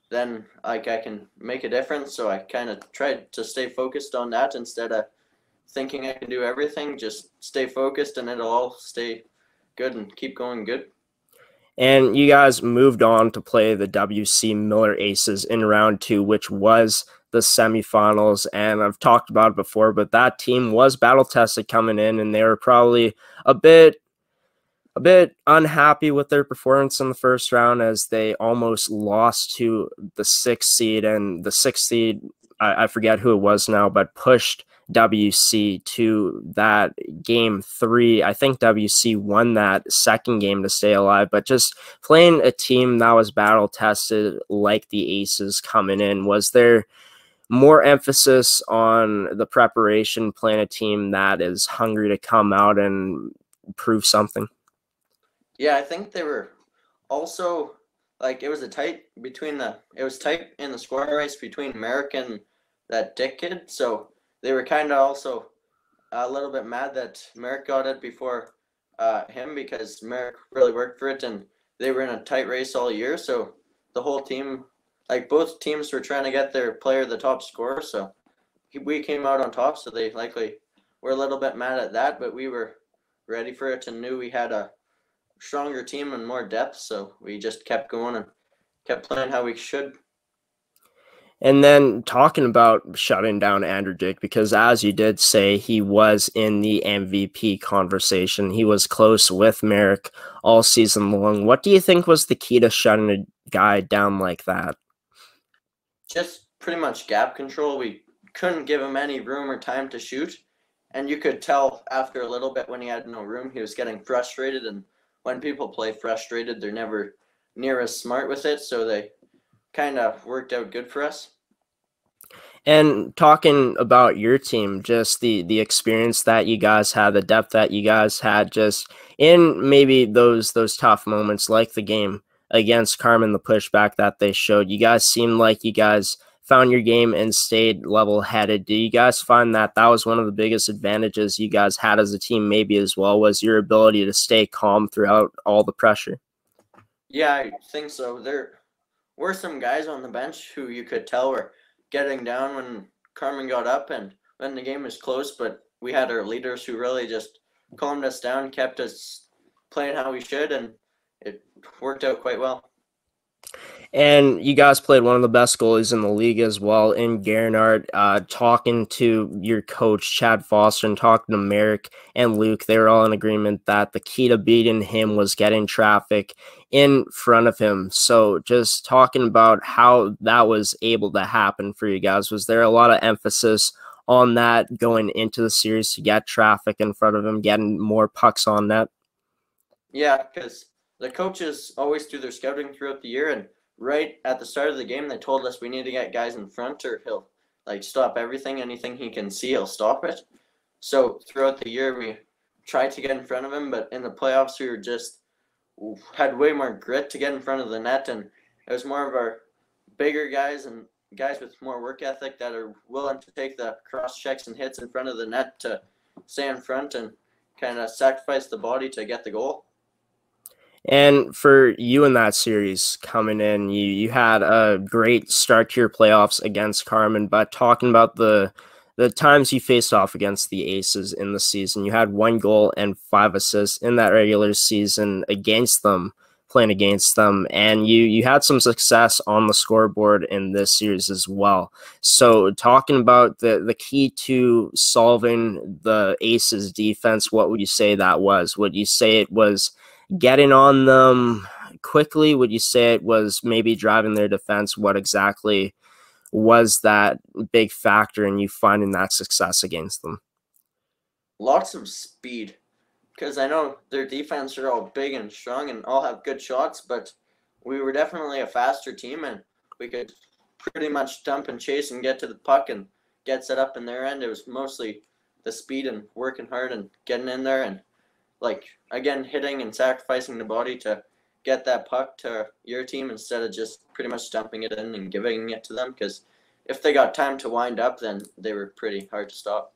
then like I can make a difference. So I kind of tried to stay focused on that instead of thinking I can do everything. Just stay focused and it'll all stay good and keep going good. And you guys moved on to play the WC Miller Aces in round 2, which was the semifinals. And I've talked about it before, but that team was battle tested coming in, and they were probably a bit unhappy with their performance in the first round, as they almost lost to the 6th seed, and the 6th seed, I forget who it was now, but pushed WC to that game 3. I think WC won that second game to stay alive, but just playing a team that was battle tested like the Aces coming in, was there more emphasis on the preparation, playing a team that is hungry to come out and prove something? Yeah, I think they were also like it was tight in the scoring race between Merrick and that Dick kid. So they were kind of also a little bit mad that Merrick got it before him, because Merrick really worked for it, and they were in a tight race all year. So the whole team, like both teams, were trying to get their player the top scorer. So we came out on top. So they likely were a little bit mad at that, but we were ready for it and knew we had a stronger team and more depth, so we just kept going and kept playing how we should. And then talking about shutting down Andrew Dick, because as you did say, he was in the MVP conversation. He was close with Merrick all season long. What do you think was the key to shutting a guy down like that? Just pretty much gap control. We couldn't give him any room or time to shoot, and you could tell after a little bit when he had no room, he was getting frustrated, and when people play frustrated, they're never near as smart with it, so they kind of worked out good for us. And talking about your team, just the experience that you guys had, the depth that you guys had, just in maybe those tough moments like the game against Carmen, the pushback that they showed, you guys seemed like you guys found your game and stayed level-headed. Do you guys find that that was one of the biggest advantages you guys had as a team maybe as well, was your ability to stay calm throughout all the pressure? Yeah, I think so. There were some guys on the bench who you could tell were getting down when Carmen got up and when the game was close, but we had our leaders who really just calmed us down, kept us playing how we should, and it worked out quite well. And you guys played one of the best goalies in the league as well in Gernard. Talking to your coach, Chad Foster, and talking to Merrick and Luke, they were all in agreement that the key to beating him was getting traffic in front of him. So just talking about how that was able to happen for you guys, was there a lot of emphasis on that going into the series to get traffic in front of him, getting more pucks on net? Yeah, because the coaches always do their scouting throughout the year, and right at the start of the game, they told us we need to get guys in front or he'll like stop everything. Anything he can see, he'll stop it. So throughout the year, we tried to get in front of him, but in the playoffs, we were just had way more grit to get in front of the net, and it was more of our bigger guys and guys with more work ethic that are willing to take the cross checks and hits in front of the net to stay in front and kind of sacrifice the body to get the goal. And for you in that series coming in, you had a great start to your playoffs against Carmen, but talking about the times you faced off against the Aces in the season, you had 1 goal and 5 assists in that regular season against them, playing against them, and you had some success on the scoreboard in this series as well. So talking about the key to solving the Aces defense, what would you say that was? Would you say it was getting on them quickly? Would you say it was maybe driving their defense? What exactly was that big factor in you finding that success against them? Lots of speed, because I know their defense are all big and strong and all have good shots, but we were definitely a faster team, and we could pretty much dump and chase and get to the puck and get set up in their end. It was mostly the speed and working hard and getting in there and, like, again, hitting and sacrificing the body to get that puck to your team instead of just pretty much dumping it in and giving it to them, because if they got time to wind up, then they were pretty hard to stop.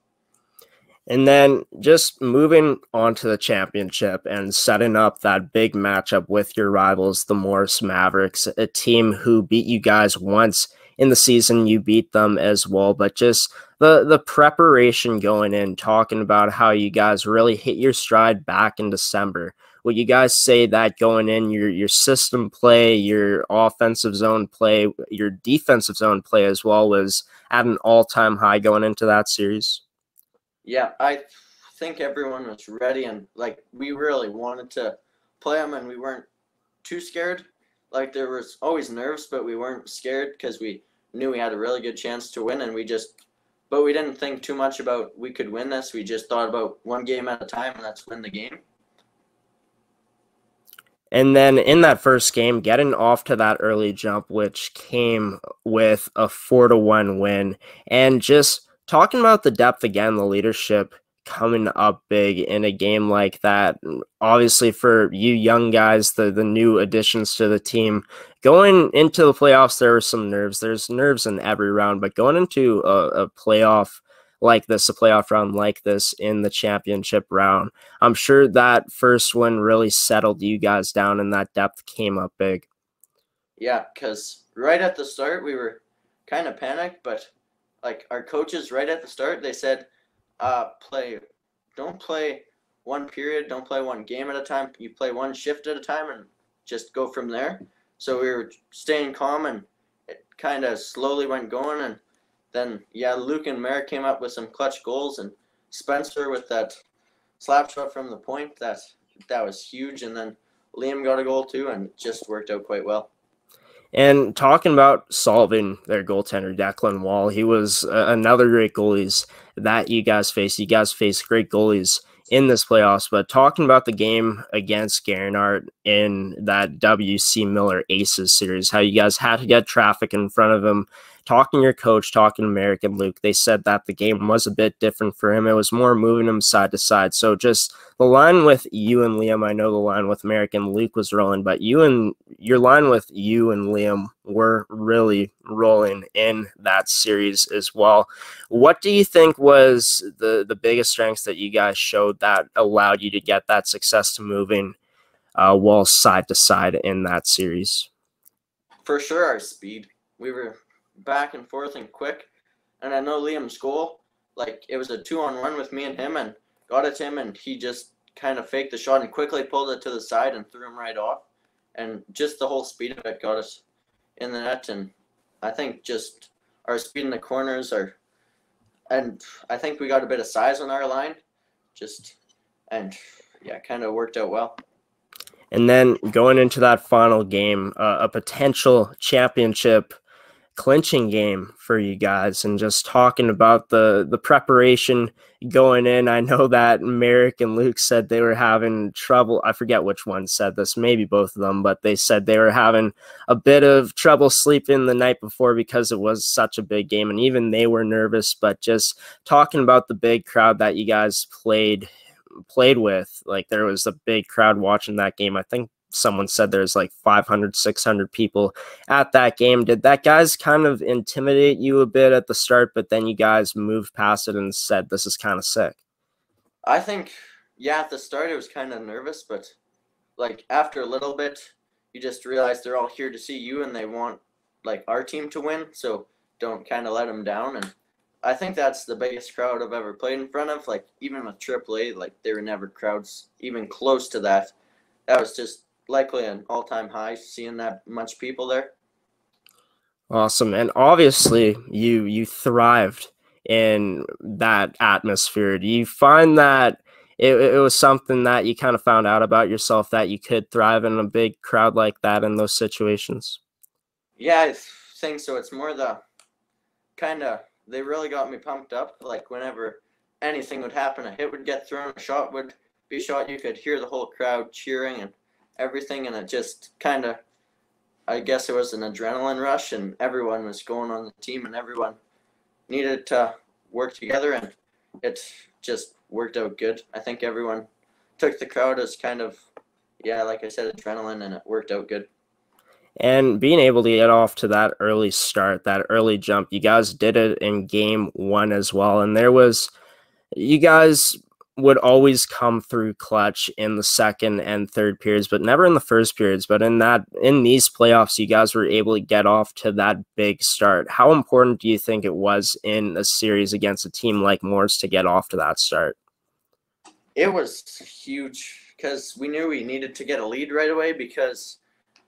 And then just moving on to the championship and setting up that big matchup with your rivals, the Morris Mavericks, a team who beat you guys once in the season. You beat them as well, but just the preparation going in, talking about how you guys really hit your stride back in December. Would you guys say that going in, your system play, your offensive zone play, your defensive zone play as well was at an all-time high going into that series? Yeah, I think everyone was ready, and, like, we really wanted to play them, and we weren't too scared. Like, there was always nerves, but we weren't scared because we knew we had a really good chance to win, and we didn't think too much about we could win this. We just thought about one game at a time, and let's win the game. And then in that first game, getting off to that early jump, which came with a 4-1 win, and just talking about the depth again, the leadership coming up big in a game like that. Obviously, for you young guys, the new additions to the team, going into the playoffs, there were some nerves. There's nerves in every round, but going into a playoff like this, a playoff round like this in the championship round, I'm sure that first one really settled you guys down and that depth came up big. Yeah, because right at the start, we were kind of panicked, but, like, our coaches right at the start, they said, don't play one period, don't play one game at a time, you play one shift at a time and just go from there. So we were staying calm, and it kind of slowly went going, and then, yeah, Luke and Merrick came up with some clutch goals, and Spencer with that slap shot from the point, that was huge, and then Liam got a goal too, and it just worked out quite well. And talking about solving their goaltender, Declan Wall, he was another great goalies that you guys faced. You guys faced great goalies in this playoffs, but talking about the game against Garenart in that W.C. Miller Aces series, how you guys had to get traffic in front of him, talking to your coach, talking to Merrick and Luke, they said that the game was a bit different for him. It was more moving him side to side. So just the line with you and Liam, I know the line with Merrick and Luke was rolling, but your line with you and Liam were really rolling in that series as well. What do you think was the biggest strengths that you guys showed that allowed you to get that success to moving Wall side to side in that series? For sure, our speed. We were back and forth and quick, and I know Liam's goal, like, it was a 2-on-1 with me and him, and got it to him, and he just kind of faked the shot and quickly pulled it to the side and threw him right off, and just the whole speed of it got us in the net. And I think just our speed in the corners and I think we got a bit of size on our line, and yeah, kind of worked out well. And then going into that final game, a potential championship clinching game for you guys, and just talking about the preparation going in. I know that Merrick and Luke said they were having trouble. I forget which one said this, maybe both of them, but they said they were having a bit of trouble sleeping the night before because it was such a big game, and even they were nervous. But just talking about the big crowd that you guys played with, like, there was a big crowd watching that game. I think someone said there's like 500, 600 people at that game. Did that guys kind of intimidate you a bit at the start, but then you guys moved past it and said, this is kind of sick? I think, yeah, at the start it was kind of nervous, but like after a little bit, you just realize they're all here to see you and they want like our team to win, so don't kind of let them down. And I think that's the biggest crowd I've ever played in front of. Like even with AAA, like there were never crowds even close to that. That was just likely an all-time high seeing that much people there. Awesome. And obviously you thrived in that atmosphere. Do you find that it was something that you kind of found out about yourself, that you could thrive in a big crowd like that in those situations? Yeah, I think so. It's more the kind of, they really got me pumped up. Like whenever anything would happen, a hit would get thrown, a shot would be shot, you could hear the whole crowd cheering and everything, and it just kind of, I guess it was an adrenaline rush, and everyone was going on the team, and everyone needed to work together, and it just worked out good. I think everyone took the crowd as kind of, yeah, like I said, adrenaline, and it worked out good. And being able to get off to that early start, that early jump, you guys did it in game one as well. And you guys would always come through clutch in the second and third periods, but never in the first periods. But in these playoffs, you guys were able to get off to that big start. How important do you think it was in a series against a team like Morse to get off to that start? It was huge because we knew we needed to get a lead right away, because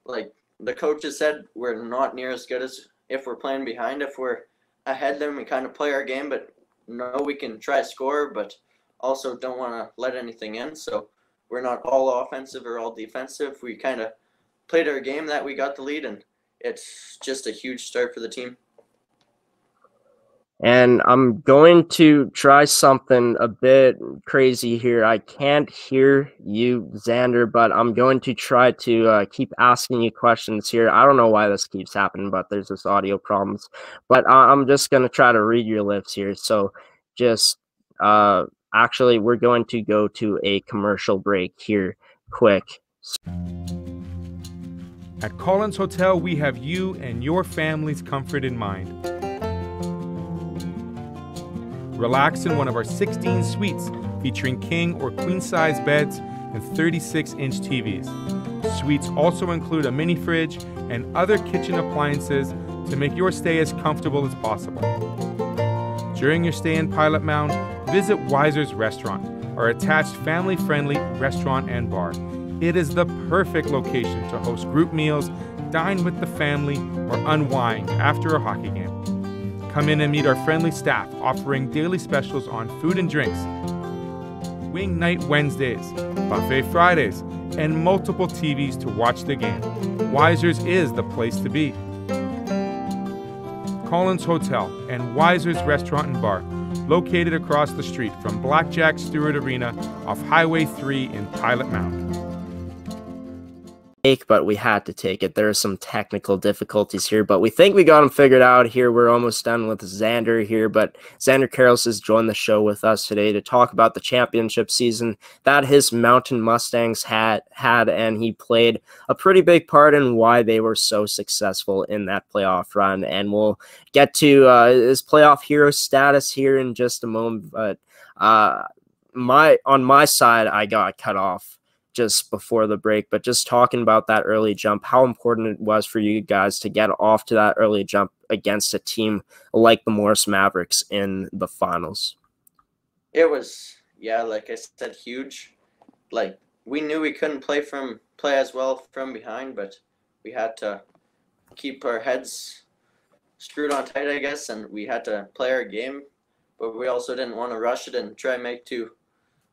like the coaches said, we're not near as good as if we're playing behind. If we're ahead, then we kind of play our game, but know we can try to score, but also don't want to let anything in. So we're not all offensive or all defensive. We kind of played our game that we got the lead, and it's just a huge start for the team. And I'm going to try something a bit crazy here. I can't hear you, Zander, but I'm going to try to keep asking you questions here. I don't know why this keeps happening, but there's this audio problems. But I'm just going to try to read your lips here. So just actually, we're going to go to a commercial break here quick. At Collins Hotel, we have you and your family's comfort in mind. Relax in one of our 16 suites featuring king or queen size beds and 36-inch TVs. Suites also include a mini fridge and other kitchen appliances to make your stay as comfortable as possible. During your stay in Pilot Mound, visit Weiser's Restaurant, our attached family-friendly restaurant and bar. It is the perfect location to host group meals, dine with the family, or unwind after a hockey game. Come in and meet our friendly staff offering daily specials on food and drinks, Wing Night Wednesdays, Buffet Fridays, and multiple TVs to watch the game. Weiser's is the place to be. Collins Hotel and Weiser's Restaurant and Bar, located across the street from Blackjack Stewart Arena off Highway 3 in Pilot Mound. But we had to take it. There are some technical difficulties here, but we think we got them figured out here. We're almost done with Zander here, but Zander Carels has joined the show with us today to talk about the championship season that his Mountain Mustangs had, and he played a pretty big part in why they were so successful in that playoff run. And we'll get to his playoff hero status here in just a moment, but on my side, I got cut off just before the break, but just talking about that early jump, how important it was for you guys to get off to that early jump against a team like the Morris Mavericks in the finals. It was, yeah, like I said, huge. Like we knew we couldn't play as well from behind, but we had to keep our heads screwed on tight, I guess, and we had to play our game, but we also didn't want to rush it and try and make too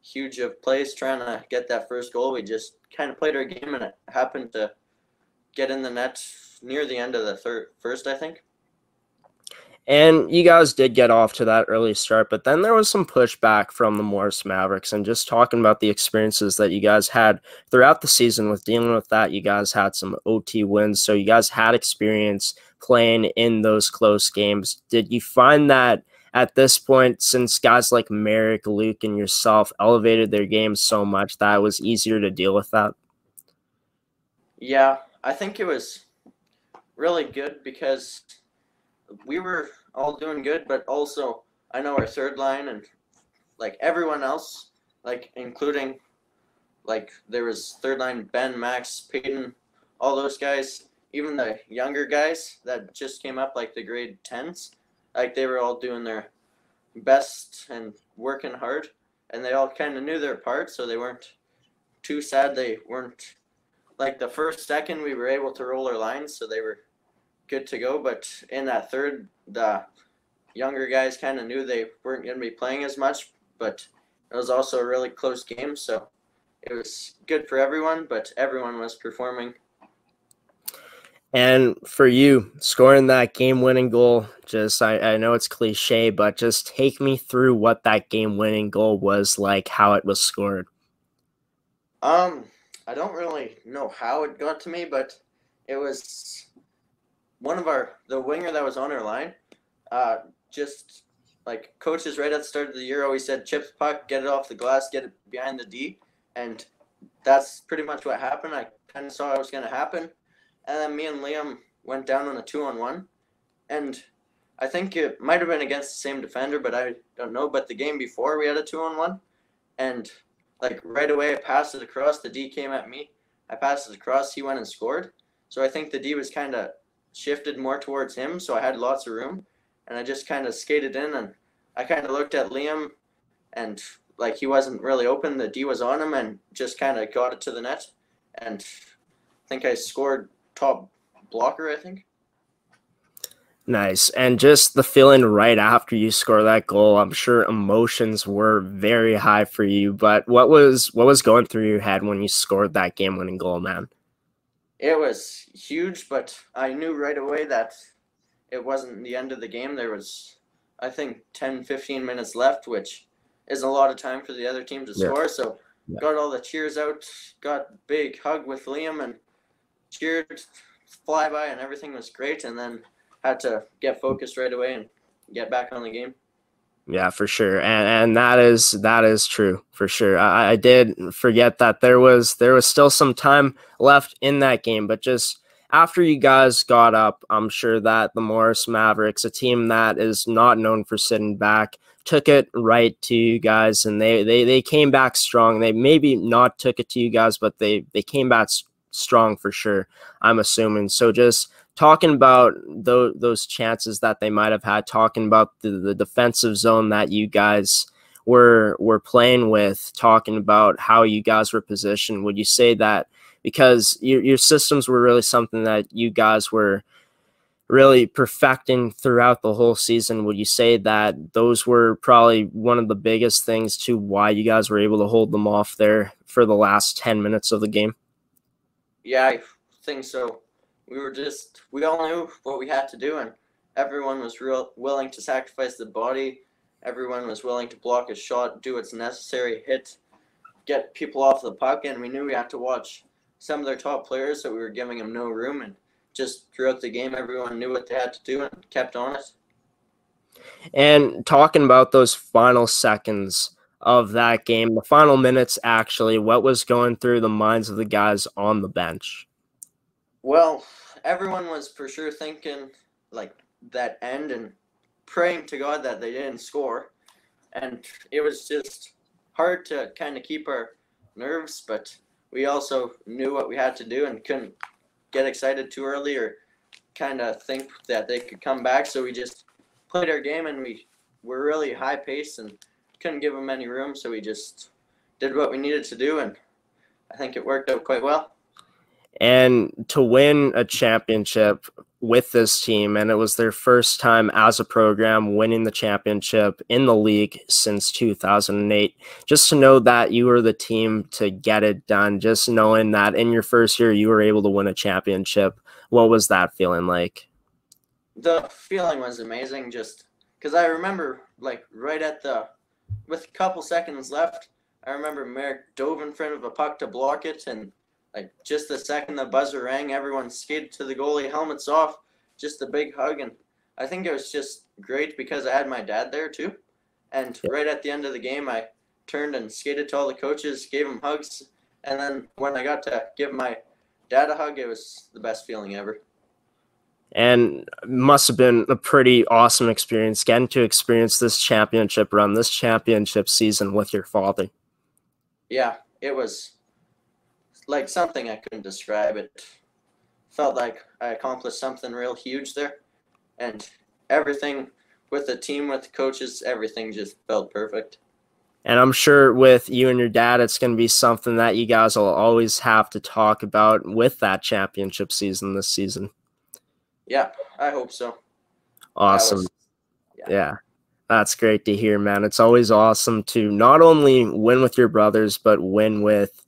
huge of plays trying to get that first goal. We just kind of played our game, and it happened to get in the net near the end of the first, I think. And you guys did get off to that early start, but then there was some pushback from the Morris Mavericks. And just talking about the experiences that you guys had throughout the season with dealing with that, you guys had some OT wins, so you guys had experience playing in those close games. Did you find that at this point, since guys like Merrick, Luke, and yourself elevated their games so much, that it was easier to deal with that? Yeah, I think it was really good because we were all doing good, but also I know our third line and like everyone else like including like there was third line Ben, Max, Peyton, all those guys, even the younger guys that just came up, like the grade 10s, like they were all doing their best and working hard, and they all kind of knew their part, so they weren't too sad. They weren't like the first second we were able to roll our lines, so they were good to go. But in that third, the younger guys kind of knew they weren't going to be playing as much, but it was also a really close game, so it was good for everyone, but everyone was performing. And for you, scoring that game-winning goal, just I know it's cliche, but just take me through what that game-winning goal was like, how it was scored. I don't really know how it got to me, but it was one of the winger that was on our line. Just like coaches right at the start of the year always said, chip the puck, get it off the glass, get it behind the D, and that's pretty much what happened. I kind of saw it was going to happen. And then me and Liam went down on a 2-on-1. And I think it might have been against the same defender, but I don't know. But the game before, we had a 2-on-1. And, like, right away, I passed it across. The D came at me. I passed it across. He went and scored. So I think the D was kind of shifted more towards him, so I had lots of room. And I just kind of skated in, and I kind of looked at Liam, and, like, he wasn't really open. The D was on him and just kind of got it to the net. And I think I scored top blocker, I think. Nice. And just the feeling right after you score that goal, I'm sure emotions were very high for you, but what was going through your head when you scored that game-winning goal, man? It was huge, but I knew right away that it wasn't the end of the game. There was, I think, 10-15 minutes left, which is a lot of time for the other team to score. So got all the cheers out, got big hug with Liam, and cheered, flyby, and everything was great, and then had to get focused right away and get back on the game. Yeah, for sure. And that is true for sure. I did forget that there was still some time left in that game, but just after you guys got up, I'm sure that the Morris Mavericks, a team that is not known for sitting back, took it right to you guys, and they came back strong. They maybe not took it to you guys, but they came back strong for sure, I'm assuming. So just talking about those chances that they might have had, talking about the defensive zone that you guys were playing with, talking about how you guys were positioned, would you say that because your systems were really something that you guys were really perfecting throughout the whole season, would you say that those were probably one of the biggest things to why you guys were able to hold them off there for the last 10 minutes of the game? Yeah, I think so. We all knew what we had to do, and everyone was willing to sacrifice the body. Everyone was willing to block a shot, do what's necessary, hit, get people off the puck, and we knew we had to watch some of their top players, so we were giving them no room, and just throughout the game, everyone knew what they had to do and kept on it. And talking about those final seconds of that game, the final minutes, actually, what was going through the minds of the guys on the bench? Well, everyone was for sure thinking like that end and praying to God that they didn't score. And it was just hard to kind of keep our nerves, but we also knew what we had to do and couldn't get excited too early or kind of think that they could come back. So we just played our game, and we were really high paced and couldn't give them any room, so we just did what we needed to do, and I think it worked out quite well. And to win a championship with this team, and it was their first time as a program winning the championship in the league since 2008, just to know that you were the team to get it done, just knowing that in your first year you were able to win a championship, what was that feeling like? The feeling was amazing, just because I remember like right at with a couple seconds left, I remember Merrick dove in front of a puck to block it, and like just the second the buzzer rang, everyone skated to the goalie, helmets off, just a big hug. And I think it was just great because I had my dad there too. And right at the end of the game, I turned and skated to all the coaches, gave them hugs. And then when I got to give my dad a hug, it was the best feeling ever. And must have been a pretty awesome experience getting to experience this championship run, this championship season with your father. Yeah, it was like something I couldn't describe. It felt like I accomplished something real huge there, and everything with the team, with the coaches, everything just felt perfect. And I'm sure with you and your dad, it's going to be something that you guys will always have to talk about with that championship season this season. Yeah, I hope so. Awesome. Yeah, that's great to hear, man. It's always awesome to not only win with your brothers, but win with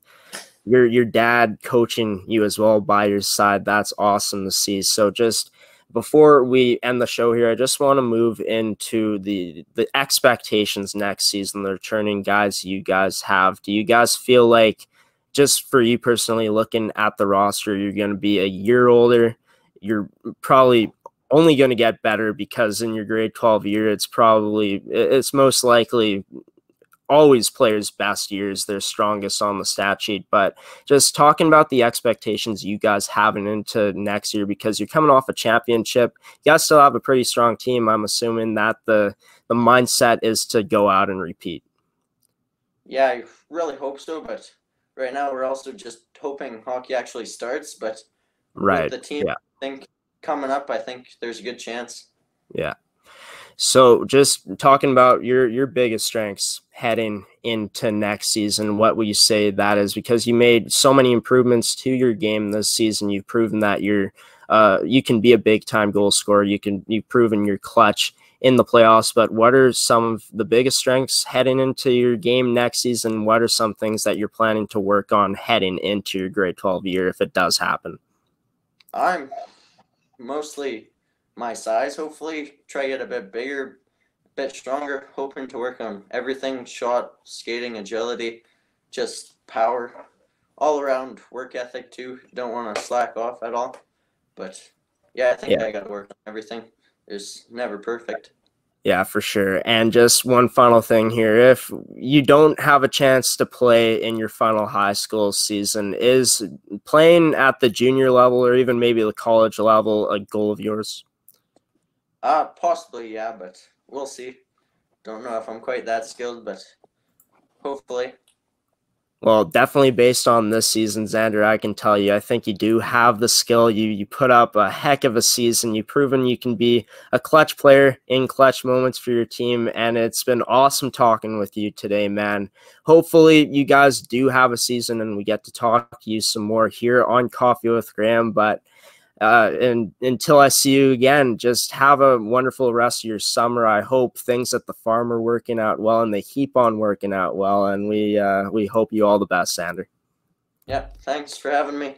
your dad coaching you as well by your side. That's awesome to see. So just before we end the show here, I just want to move into the expectations next season, the returning guys you guys have. Do you guys feel like, just for you personally, looking at the roster, you're going to be a year older? You're probably only going to get better because in your grade 12 year, it's most likely always players' best years, their strongest on the stat sheet. But just talking about the expectations you guys having into next year, because you're coming off a championship, you guys still have a pretty strong team. I'm assuming that the mindset is to go out and repeat. Yeah, I really hope so, but right now we're also just hoping hockey actually starts. But right, with the team, yeah. I think coming up, I think there's a good chance. Yeah. So just talking about your biggest strengths heading into next season, what would you say that is? Because you made so many improvements to your game this season. You've proven that you can be a big time goal scorer. You've proven you're clutch in the playoffs. But what are some of the biggest strengths heading into your game next season? What are some things that you're planning to work on heading into your grade 12 year if it does happen? I'm mostly my size, hopefully try to get a bit bigger, a bit stronger, hoping to work on everything: shot, skating, agility, just power, all around work ethic too. Don't want to slack off at all. But yeah, I think I got to work on everything. It's never perfect. Yeah, for sure. And just one final thing here. If you don't have a chance to play in your final high school season, is playing at the junior level or even maybe the college level a goal of yours? Possibly, yeah, but we'll see. Don't know if I'm quite that skilled, but hopefully. Well, definitely based on this season, Zander, I can tell you, I think you do have the skill. You put up a heck of a season. You've proven you can be a clutch player in clutch moments for your team, and it's been awesome talking with you today, man. Hopefully you guys do have a season and we get to talk to you some more here on Coffee with Graeme, but and until I see you again, just have a wonderful rest of your summer. I hope things at the farm are working out well and they keep on working out well. And we hope you all the best, Zander. Yeah, thanks for having me.